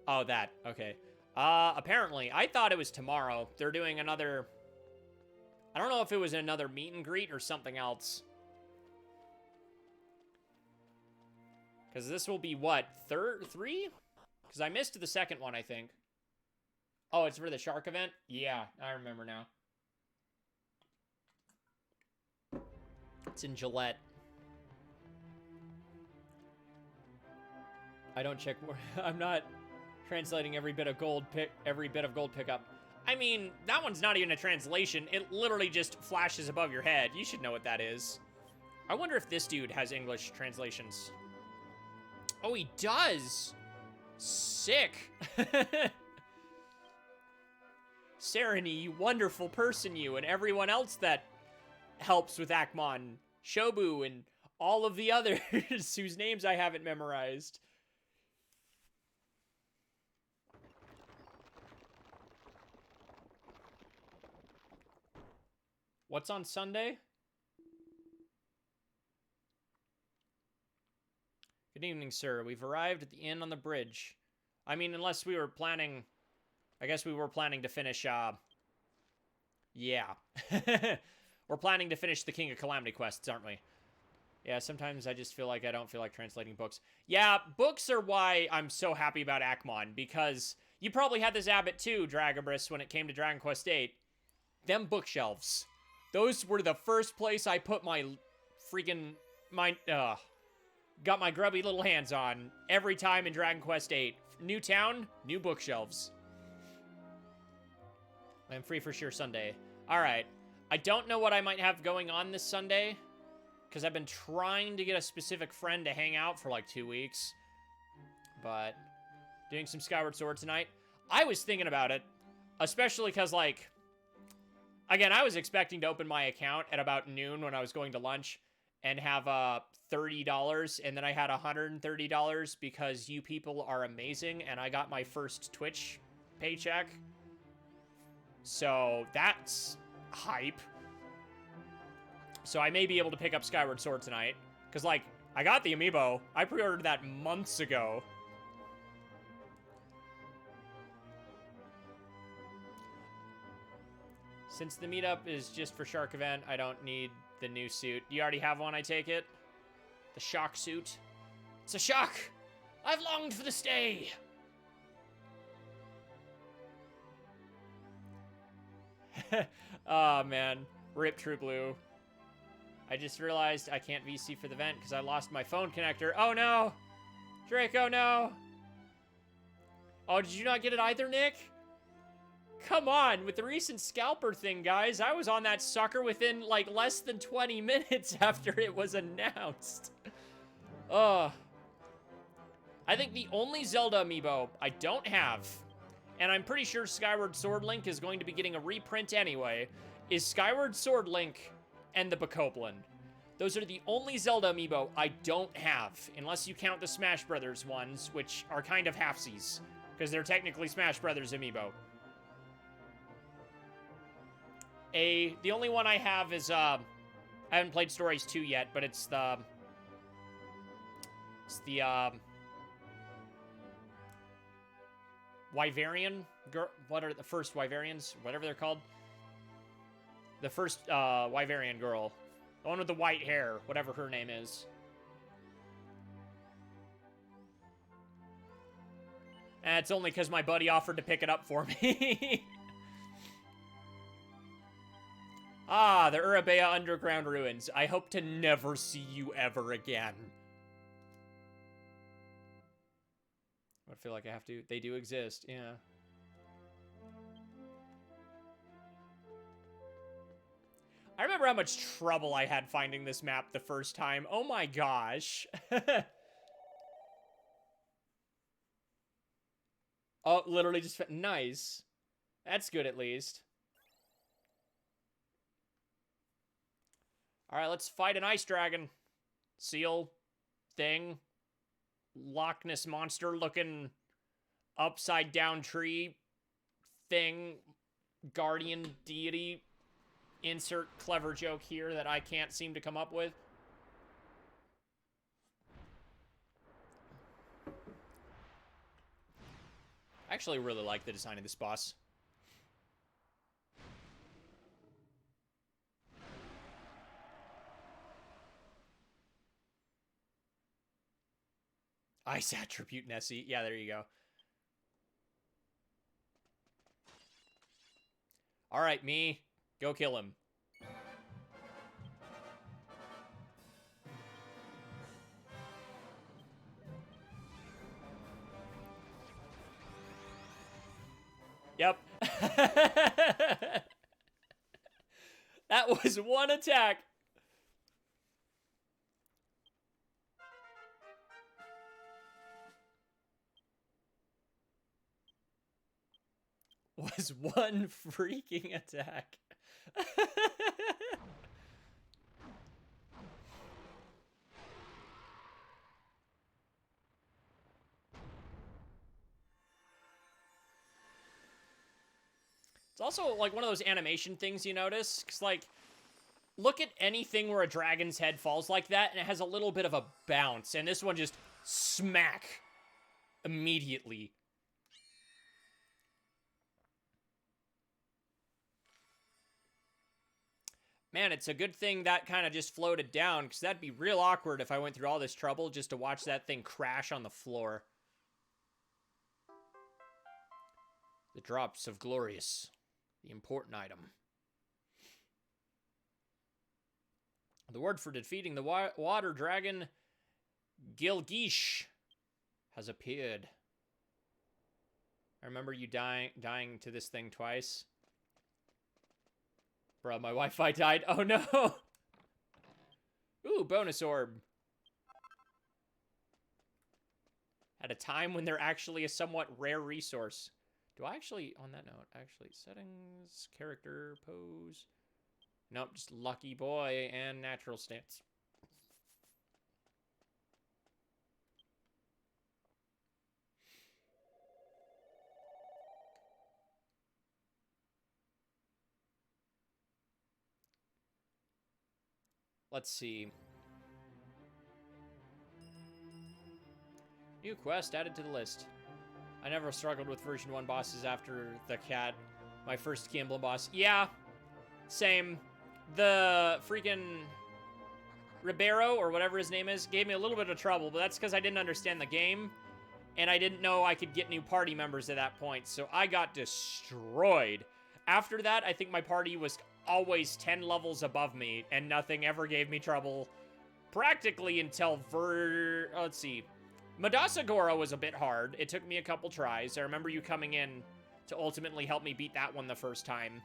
Oh, that. Okay. Apparently, I thought it was tomorrow. They're doing another... I don't know if it was another meet and greet or something else. Because this will be, what, 3? Because I missed the second one, I think. Oh, it's for the shark event? Yeah, I remember now. It's in Gillette. I don't check... I'm not translating every bit of gold pickup. I mean, that one's not even a translation. It literally just flashes above your head. You should know what that is. I wonder if this dude has English translations. Oh, he does! Sick! Sereni, you wonderful person, you, and everyone else that helps with Akmon, Shobu, and all of the others whose names I haven't memorized. What's on Sunday? Good evening, sir. We've arrived at the inn on the bridge. I mean, unless we were planning... I guess we were planning to finish, yeah. We're planning to finish the King of Calamity quests, aren't we? Yeah, sometimes I just feel like I don't feel like translating books. Yeah, books are why I'm so happy about Akmon, because you probably had this habit too, Dragobris, when it came to Dragon Quest VIII. Them bookshelves. Those were the first place I put my freaking... got my grubby little hands on every time in Dragon Quest VIII. New town, new bookshelves. I'm free for sure Sunday. Alright. I don't know what I might have going on this Sunday, because I've been trying to get a specific friend to hang out for like 2 weeks. But doing some Skyward Sword tonight. I was thinking about it, especially because, like, again, I was expecting to open my account at about noon when I was going to lunch and have $30, and then I had $130 because you people are amazing, and I got my first Twitch paycheck. So that's hype. So I may be able to pick up Skyward Sword tonight, because, like, I got the amiibo. I pre-ordered that months ago. Since the meetup is just for Shark Event, I don't need the new suit. You already have one, I take it? The shock suit? It's a shock! I've longed for this day! Oh, man. Rip True Blue. I just realized I can't VC for the event because I lost my phone connector. Oh, no! Draco, no! Oh, did you not get it either, Nick? Come on, with the recent scalper thing, guys, I was on that sucker within, like, less than 20 minutes after it was announced. Ugh. I think the only Zelda amiibo I don't have, and I'm pretty sure Skyward Sword Link is going to be getting a reprint anyway, is Skyward Sword Link and the Bokoblin. Those are the only Zelda amiibo I don't have, unless you count the Smash Brothers ones, which are kind of halfsies, because they're technically Smash Brothers amiibo. The only one I have is, I haven't played Stories 2 yet, but it's the Wyverian girl. What are the first Wyverians? Whatever they're called. The first, Wyverian girl. The one with the white hair, whatever her name is. And it's only because my buddy offered to pick it up for me. Ah, the Urabea Underground Ruins. I hope to never see you ever again. I feel like I have to. They do exist, yeah. I remember how much trouble I had finding this map the first time. Oh my gosh. Oh, literally just... Nice. That's good, at least. Alright, let's fight an ice dragon. Seal. Thing. Loch Ness monster-looking upside-down tree. Thing. Guardian deity. Insert clever joke here that I can't seem to come up with. I actually really like the design of this boss. Ice attribute Nessie. Yeah, there you go. Alright, me. Go kill him. Yep. That was one attack. Was one freaking attack. It's also, like, one of those animation things you notice. Because, like, look at anything where a dragon's head falls like that, and it has a little bit of a bounce. And this one just smack immediately. Man, it's a good thing that kind of just floated down, because that'd be real awkward if I went through all this trouble just to watch that thing crash on the floor. The drops of Glorious. The important item. The word for defeating the water dragon, Gilgish, has appeared. I remember you dying to this thing twice. Bro, my Wi-Fi died. Oh no! Ooh, bonus orb. At a time when they're actually a somewhat rare resource. Do I actually, on that note, actually, settings, character, pose. Nope, just lucky boy and natural stance. Let's see. New quest added to the list. I never struggled with version 1 bosses after the cat. My first key emblem boss. Yeah, same. The freaking Ribeiro, or whatever his name is, gave me a little bit of trouble, but that's because I didn't understand the game, and I didn't know I could get new party members at that point, so I got destroyed. After that, I think my party was always 10 levels above me, and nothing ever gave me trouble practically until let's see. Madasagora was a bit hard. It took me a couple tries. I remember you coming in to ultimately help me beat that one the first time.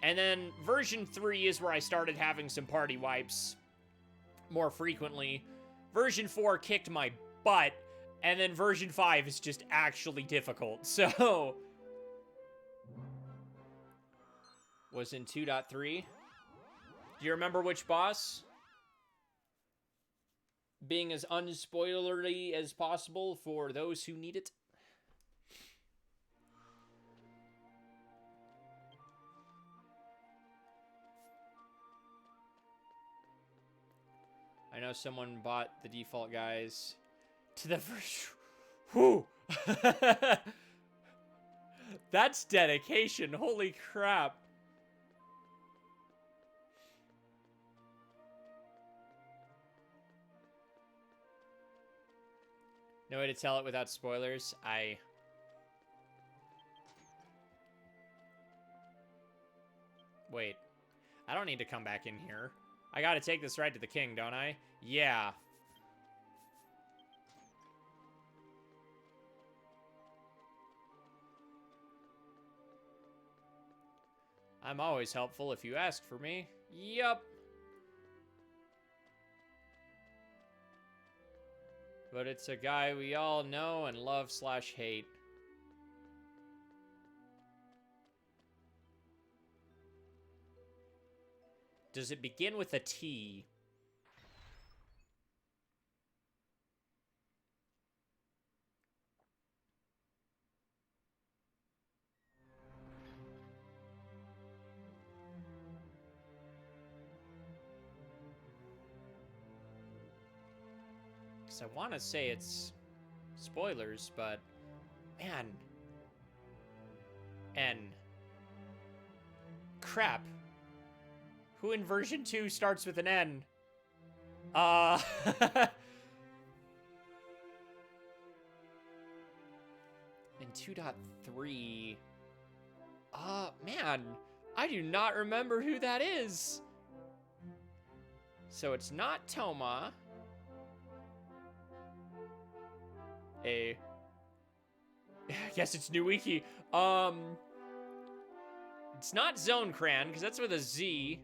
And then version 3 is where I started having some party wipes more frequently. Version 4 kicked my butt, and then version 5 is just actually difficult. So, was in 2.3. Do you remember which boss? Being as unspoilery as possible for those who need it. I know someone bought the default guys to the first... Whew! That's dedication. Holy crap. No way to tell it without spoilers. Wait. I don't need to come back in here. I gotta take this right to the king, don't I? Yeah. I'm always helpful if you ask for me. Yup. But it's a guy we all know and love/hate. Does it begin with a T? Because I want to say it's spoilers, but man. N. Crap. Who in version 2 starts with an N? In 2.3... man. I do not remember who that is. So it's not Toma. I guess it's Nuiki. It's not Zonekran, because that's with a Z.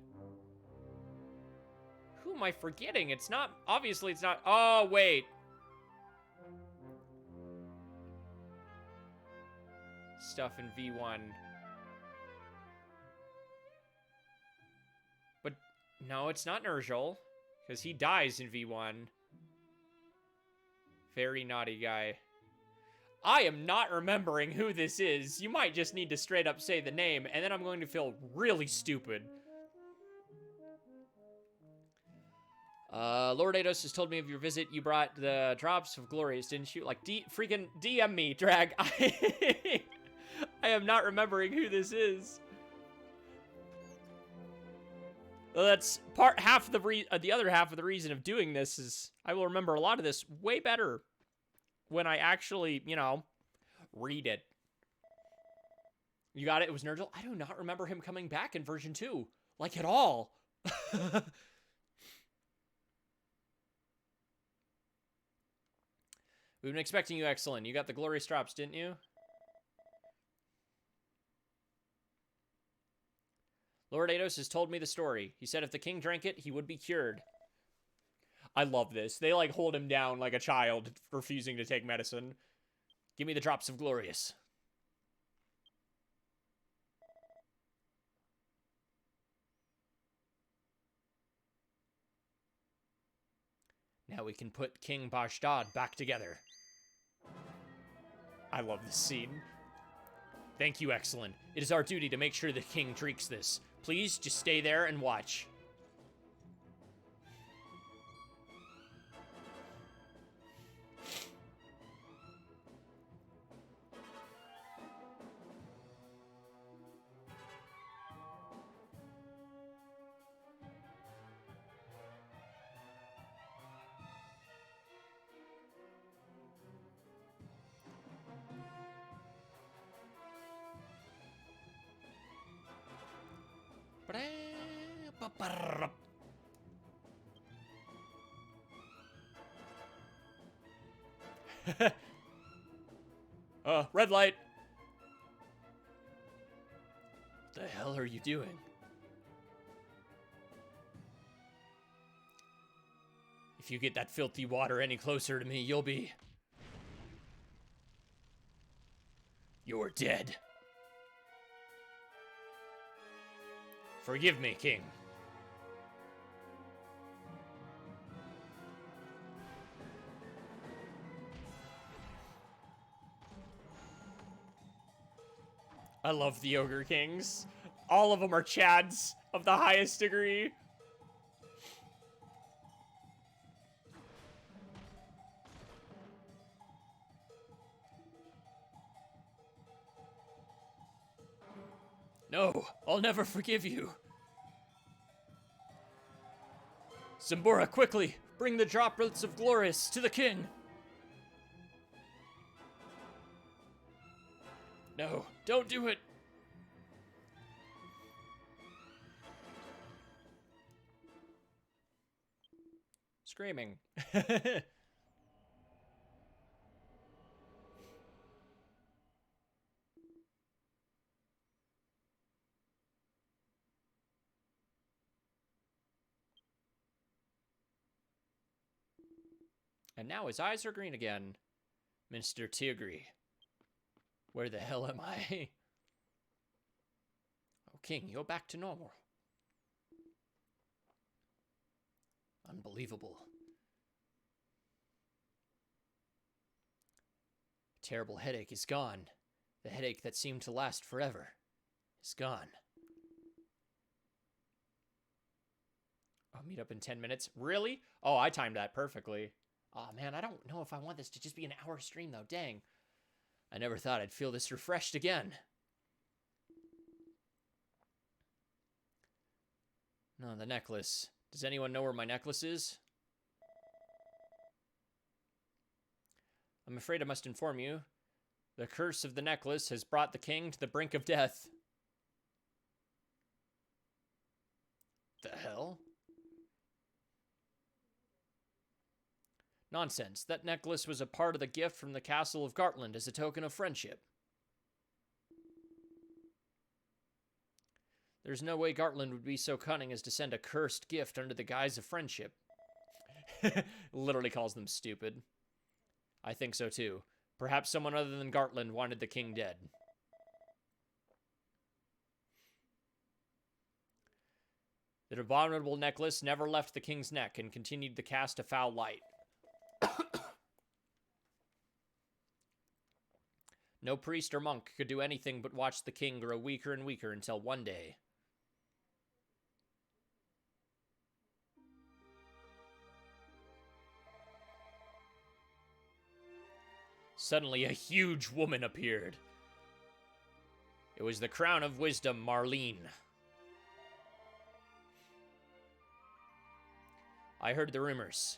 Who am I forgetting? It's not... Obviously, it's not... Oh, wait. Stuff in V1. But, no, it's not Nergal, because he dies in V1. Very naughty guy. I am not remembering who this is. You might just need to straight up say the name, and then I'm going to feel really stupid. Lord Ados has told me of your visit. You brought the drops of glorious, didn't you? Like, freaking DM me, Drag. I am not remembering who this is. Well, that's half of the other half of the reason of doing this is I will remember a lot of this way better when I actually, you know, read it. You got it? It was Nergal? I do not remember him coming back in version 2. Like, at all. We've been expecting you, excellent. You got the glorious drops, didn't you? Lord Ados has told me the story. He said if the king drank it, he would be cured. I love this. They, like, hold him down like a child, refusing to take medicine. Give me the drops of glorious. Now we can put King Bashdad back together. I love this scene. Thank you, excellent. It is our duty to make sure the king drinks this. Please, just stay there and watch. Red light. What the hell are you doing? If you get that filthy water any closer to me, you'll be... You're dead. Forgive me, King. I love the Ogre Kings. All of them are Chads of the highest degree. No, I'll never forgive you. Zambora, quickly, bring the droplets of glorious to the king. No, don't do it. Screaming. And now his eyes are green again. Mr. Tigri. Where the hell am I? Oh, King, you're back to normal. Unbelievable. Terrible headache is gone. The headache that seemed to last forever is gone. I'll meet up in 10 minutes. Really? Oh, I timed that perfectly. Oh, man, I don't know if I want this to just be an hour stream, though. Dang. I never thought I'd feel this refreshed again. No, the necklace. Does anyone know where my necklace is? I'm afraid I must inform you. The curse of the necklace has brought the king to the brink of death. The hell? Nonsense. That necklace was a part of the gift from the castle of Gartland as a token of friendship. There's no way Gartland would be so cunning as to send a cursed gift under the guise of friendship. Literally calls them stupid. I think so too. Perhaps someone other than Gartland wanted the king dead. The abominable necklace never left the king's neck and continued to cast a foul light. No priest or monk could do anything but watch the king grow weaker and weaker until one day. Suddenly, a huge woman appeared. It was the Crown of Wisdom, Marlene. I heard the rumors.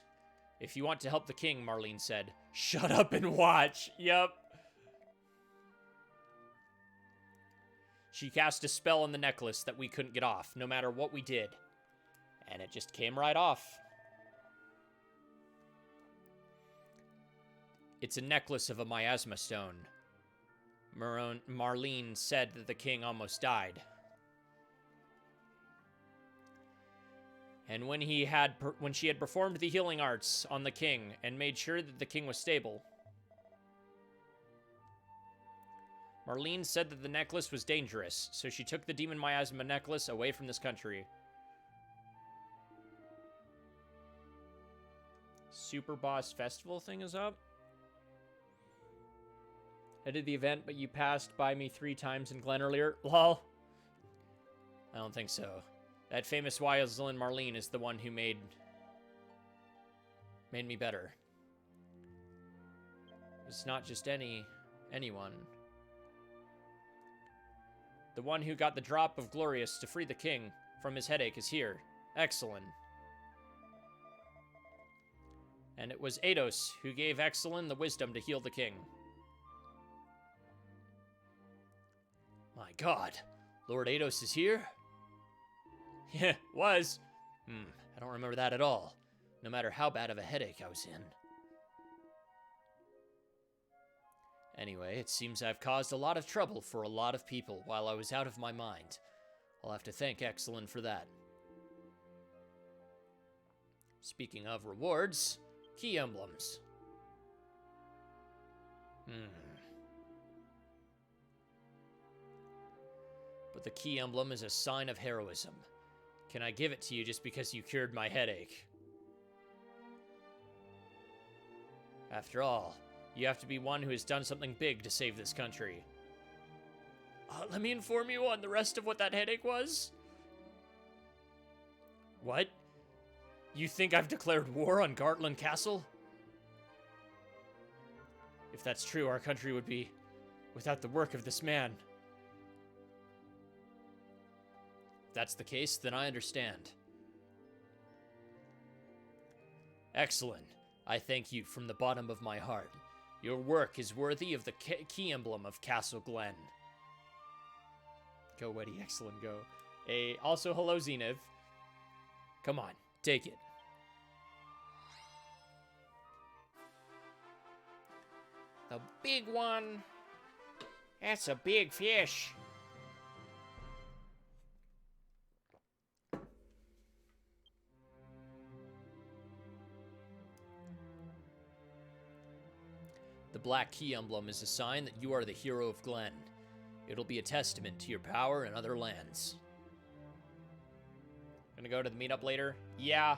If you want to help the king, Marlene said, shut up and watch. Yep. She cast a spell on the necklace that we couldn't get off, no matter what we did. And it just came right off. It's a necklace of a miasma stone. Marlene said that the king almost died. And when she had performed the healing arts on the king and made sure that the king was stable, Marlene said that the necklace was dangerous, so she took the demon miasma necklace away from this country. Super Boss Festival thing is up. I did the event, but you passed by me 3 times in Glen earlier. Lol. I don't think so. That famous Wildland Marlene is the one who made me better. It's not just anyone. The one who got the drop of Glorious to free the king from his headache is here. Excellent. And it was Eidos who gave Excellent the wisdom to heal the king. My god, Lord Eidos is here? Yeah, was. I don't remember that at all. No matter how bad of a headache I was in. Anyway, it seems I've caused a lot of trouble for a lot of people while I was out of my mind. I'll have to thank Excellent for that. Speaking of rewards, key emblems. But the key emblem is a sign of heroism. Can I give it to you just because you cured my headache? After all, you have to be one who has done something big to save this country. Let me inform you on the rest of what that headache was. What? You think I've declared war on Gartland Castle? If that's true, our country would be without the work of this man. If that's the case, then I understand. Excellent. I thank you from the bottom of my heart. Your work is worthy of the key emblem of Castle Glen. Go, Weddy. Excellent, go. Also, hello, Zenith. Come on, take it. The big one. That's a big fish. The black key emblem is a sign that you are the hero of Glen. It'll be a testament to your power in other lands. Gonna go to the meetup later? Yeah.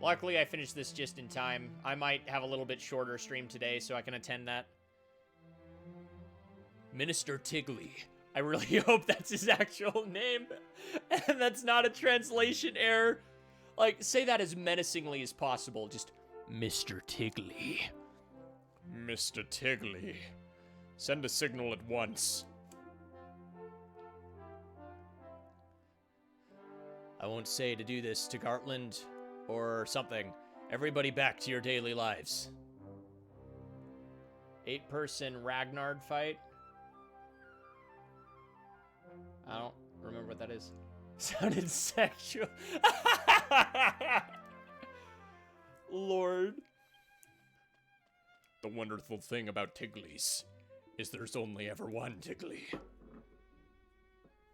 Luckily, I finished this just in time. I might have a little bit shorter stream today so I can attend that. Minister Tigley. I really hope that's his actual name. And that's not a translation error. Like, say that as menacingly as possible. Just, Mr. Tigley. Mr. Tigley. Send a signal at once. I won't say to do this to Gartland or something. Everybody back to your daily lives. 8-person Ragnard fight. I don't remember what that is. Sounded sexual. Lord. The wonderful thing about Tigleys is there's only ever one Tigley.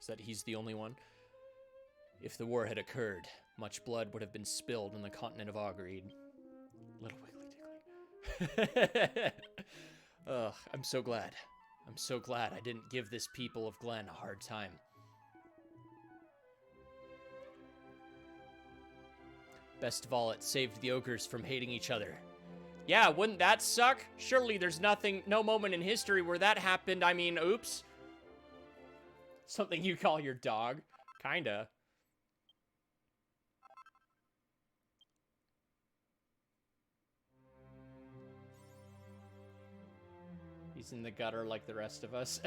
Is that he's the only one? If the war had occurred, much blood would have been spilled on the continent of Ogre. Little wiggly tiggly. Ugh, I'm so glad. I'm so glad I didn't give this people of Glen a hard time. Best of all, it saved the ogres from hating each other. Yeah, wouldn't that suck? Surely there's no moment in history where that happened. I mean, oops. Something you call your dog. Kinda. He's in the gutter like the rest of us.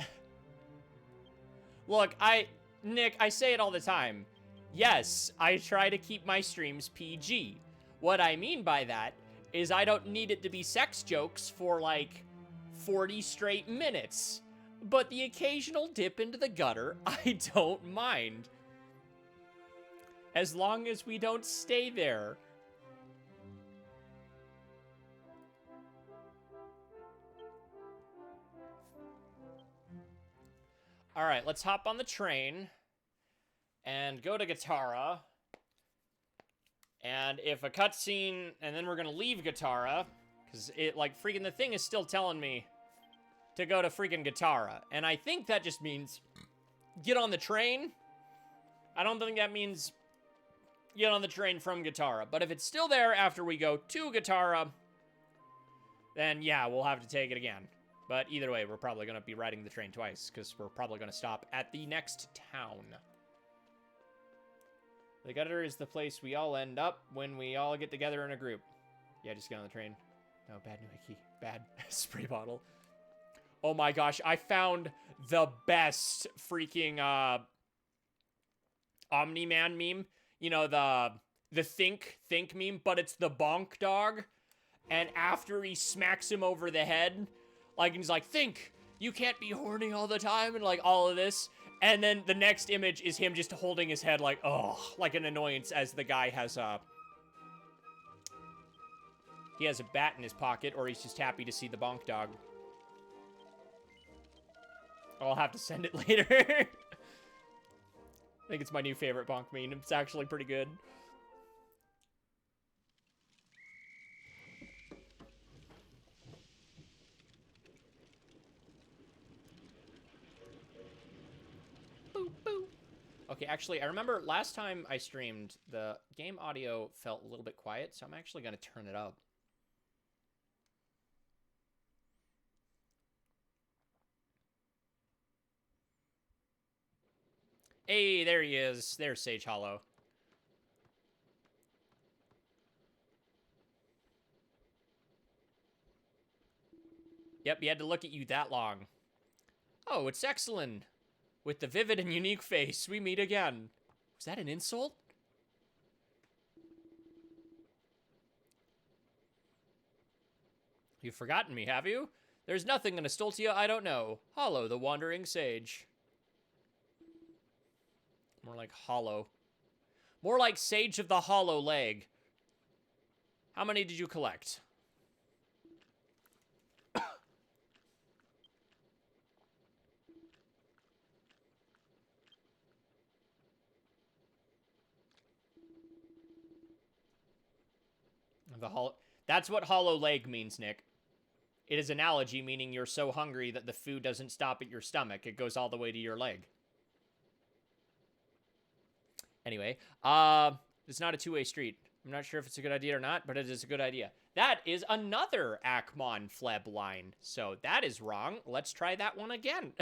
Look, Nick, I say it all the time. Yes, I try to keep my streams PG. What I mean by that is I don't need it to be sex jokes for like 40 straight minutes. But the occasional dip into the gutter, I don't mind. As long as we don't stay there. All right, let's hop on the train and go to Guitarra. And if a cutscene, and then we're gonna leave Guitarra, because it, like, freaking the thing is still telling me to go to freaking Guitarra. And I think that just means get on the train. I don't think that means get on the train from Guitarra. But if it's still there after we go to Guitarra, then yeah, we'll have to take it again. But either way, we're probably going to be riding the train twice, because we're probably going to stop at the next town. The gutter is the place we all end up when we all get together in a group. Yeah, just get on the train. No, bad new hickey. Bad spray bottle. Oh my gosh, I found the best freaking Omni-Man meme. You know, the think meme, but it's the bonk dog. And after he smacks him over the head, like, he's like, think, you can't be horny all the time, and like all of this. And then the next image is him just holding his head like, oh, like an annoyance as the guy has he has a bat in his pocket, or he's just happy to see the bonk dog. I'll have to send it later. I think it's my new favorite bonk meme. It's actually pretty good. Okay, actually, I remember last time I streamed, the game audio felt a little bit quiet, so I'm actually going to turn it up. Hey, there he is. There's Sage Hollow. Yep, he had to look at you that long. Oh, it's excellent. With the vivid and unique face, we meet again. Was that an insult? You've forgotten me, have you? There's nothing in Astoltia I don't know. Hollow, the wandering sage. More like hollow. More like Sage of the Hollow Leg. How many did you collect? That's what hollow leg means, Nick. It is analogy, meaning you're so hungry that the food doesn't stop at your stomach. It goes all the way to your leg. Anyway, it's not a two-way street. I'm not sure if it's a good idea or not, but it is a good idea. That is another Akmon Fleb line. So that is wrong. Let's try that one again.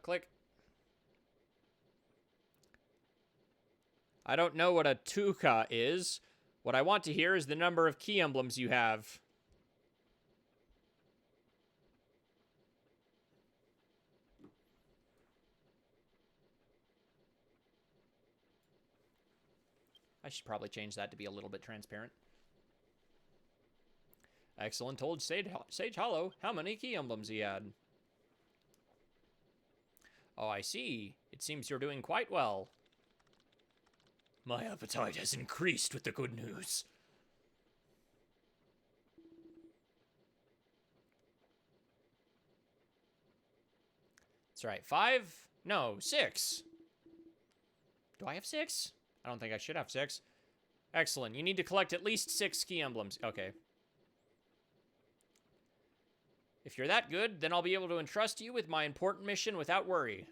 Click. I don't know what a Tuka is. What I want to hear is the number of key emblems you have. I should probably change that to be a little bit transparent. Excellent. Told Sage Hollow how many key emblems he had. Oh, I see. It seems you're doing quite well. My appetite has increased with the good news. That's right. 5? No, 6. Do I have 6? I don't think I should have 6. Excellent. You need to collect at least 6 key emblems. Okay. If you're that good, then I'll be able to entrust you with my important mission without worry.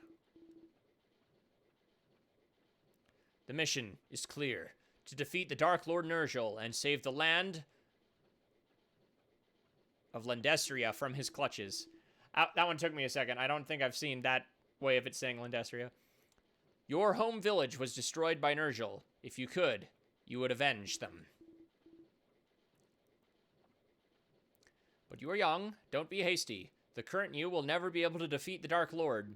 The mission is clear. To defeat the Dark Lord Nergal and save the land of Lendestria from his clutches. That one took me a second. I don't think I've seen that way of it saying Lendestria. Your home village was destroyed by Nergal. If you could, you would avenge them. But you are young. Don't be hasty. The current you will never be able to defeat the Dark Lord.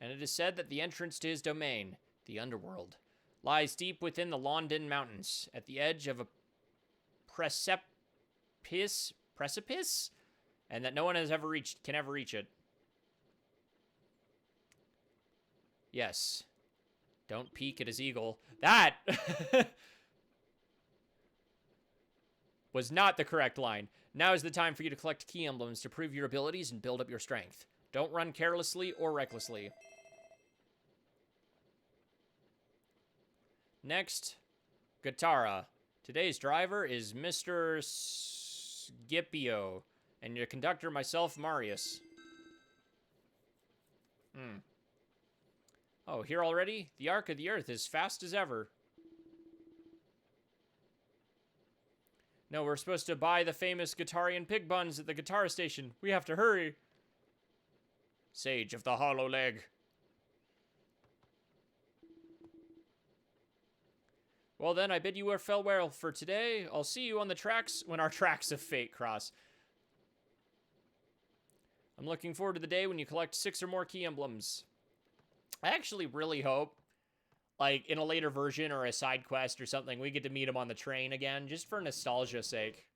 And it is said that the entrance to his domain, the underworld, lies deep within the London Mountains, at the edge of a precipice, and that no one has ever can ever reach it. Yes. Don't peek at his eagle. That was not the correct line. Now is the time for you to collect key emblems to prove your abilities and build up your strength. Don't run carelessly or recklessly. Next, Gitara. Today's driver is Mr. Scipio, and your conductor, myself, Marius. Oh, here already? The Arc of the Earth is fast as ever. No, we're supposed to buy the famous Guitarian pig buns at the guitar station. We have to hurry. Sage of the Hollow Leg. Well then, I bid you farewell for today. I'll see you on the tracks when our tracks of fate cross. I'm looking forward to the day when you collect 6 or more key emblems. I actually really hope, like, in a later version or a side quest or something, we get to meet him on the train again, just for nostalgia's sake.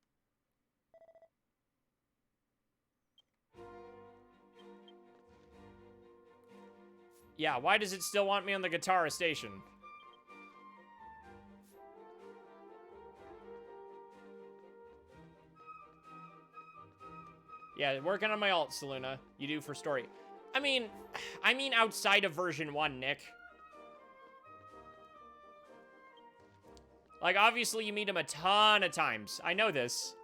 Yeah, why does it still want me on the guitar station? Yeah, working on my alt, Saluna. You do for story. I mean outside of version 1, Nick. Like, obviously you meet him a ton of times. I know this.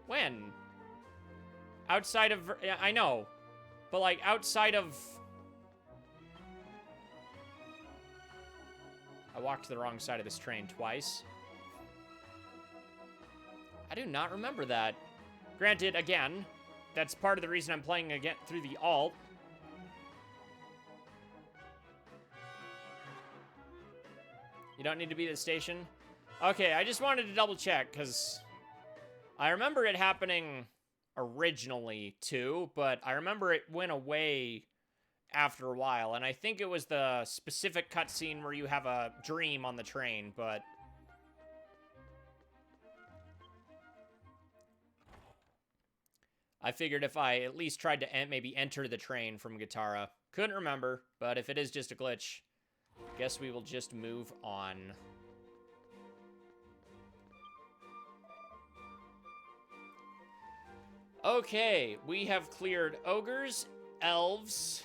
When? Outside of... I know. But, like, outside of... I walked to the wrong side of this train twice. I do not remember that. Granted, again, that's part of the reason I'm playing again through the alt. You don't need to be at the station? Okay, I just wanted to double check, because I remember it happening originally, too, but I remember it went away after a while, and I think it was the specific cutscene where you have a dream on the train, but... I figured if I at least tried to maybe enter the train from Gitara. Couldn't remember, but if it is just a glitch, guess we will just move on. Okay, we have cleared ogres, elves,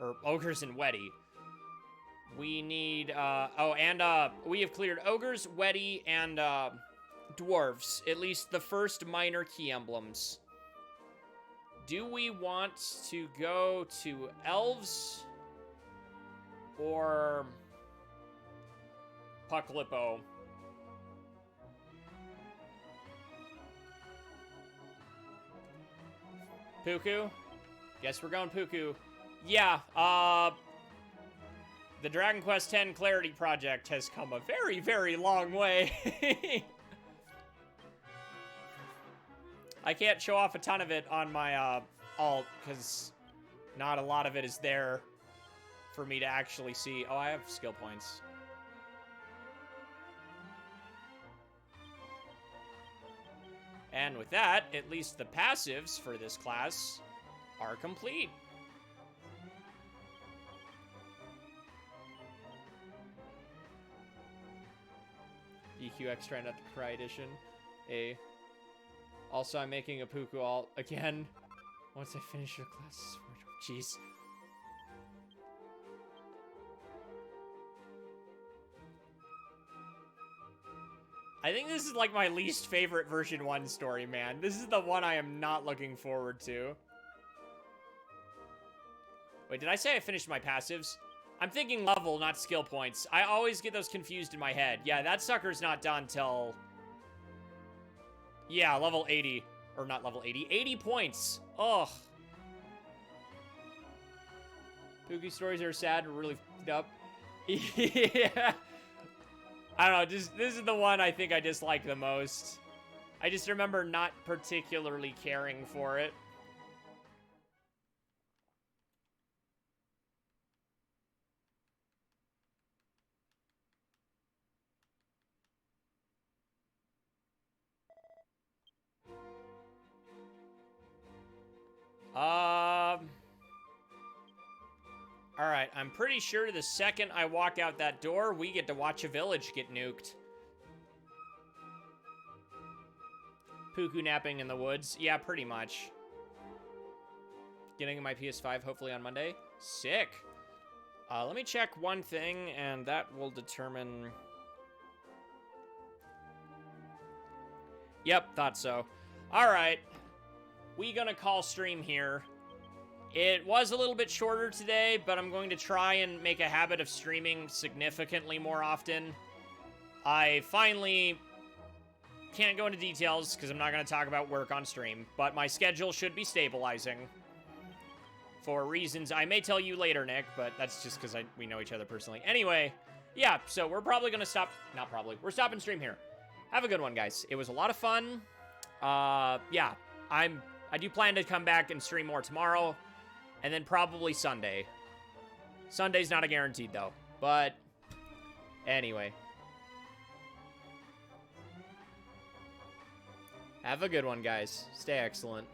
or ogres and Weddy. We need, we have cleared ogres, Weddy, and, dwarves. At least the first minor key emblems. Do we want to go to elves or Pucklippo? Puku? Guess we're going Puku. Yeah, the Dragon Quest X Clarity Project has come a very, very long way. I can't show off a ton of it on my alt, because not a lot of it is there for me to actually see. Oh, I have skill points. And with that, at least the passives for this class are complete. EQX Try Not to Cry Edition. Also, I'm making a Puku alt again. Once I finish your class. Jeez. I think this is like my least favorite version 1 story, man. This is the one I am not looking forward to. Wait, did I say I finished my passives? I'm thinking level, not skill points. I always get those confused in my head. Yeah, that sucker's not done till... Yeah, level 80. Or not level 80. 80 points. Ugh. Pookie stories are sad and really f***ed up. Yeah. I don't know, this is the one I think I dislike the most. I just remember not particularly caring for it. Alright, I'm pretty sure the second I walk out that door, we get to watch a village get nuked. Puku napping in the woods. Yeah, pretty much. Getting my PS5 hopefully on Monday. Sick. Let me check one thing, and that will determine... Yep, thought so. Alright. We gonna call stream here. It was a little bit shorter today, but I'm going to try and make a habit of streaming significantly more often. I finally can't go into details because I'm not going to talk about work on stream, but my schedule should be stabilizing for reasons I may tell you later, Nick, but that's just because we know each other personally. Anyway, yeah, so we're probably going to stop, not probably, we're stopping stream here. Have a good one, guys. It was a lot of fun. Yeah, I do plan to come back and stream more tomorrow. And then probably Sunday. Sunday's not a guaranteed, though. But, anyway. Have a good one, guys. Stay excellent.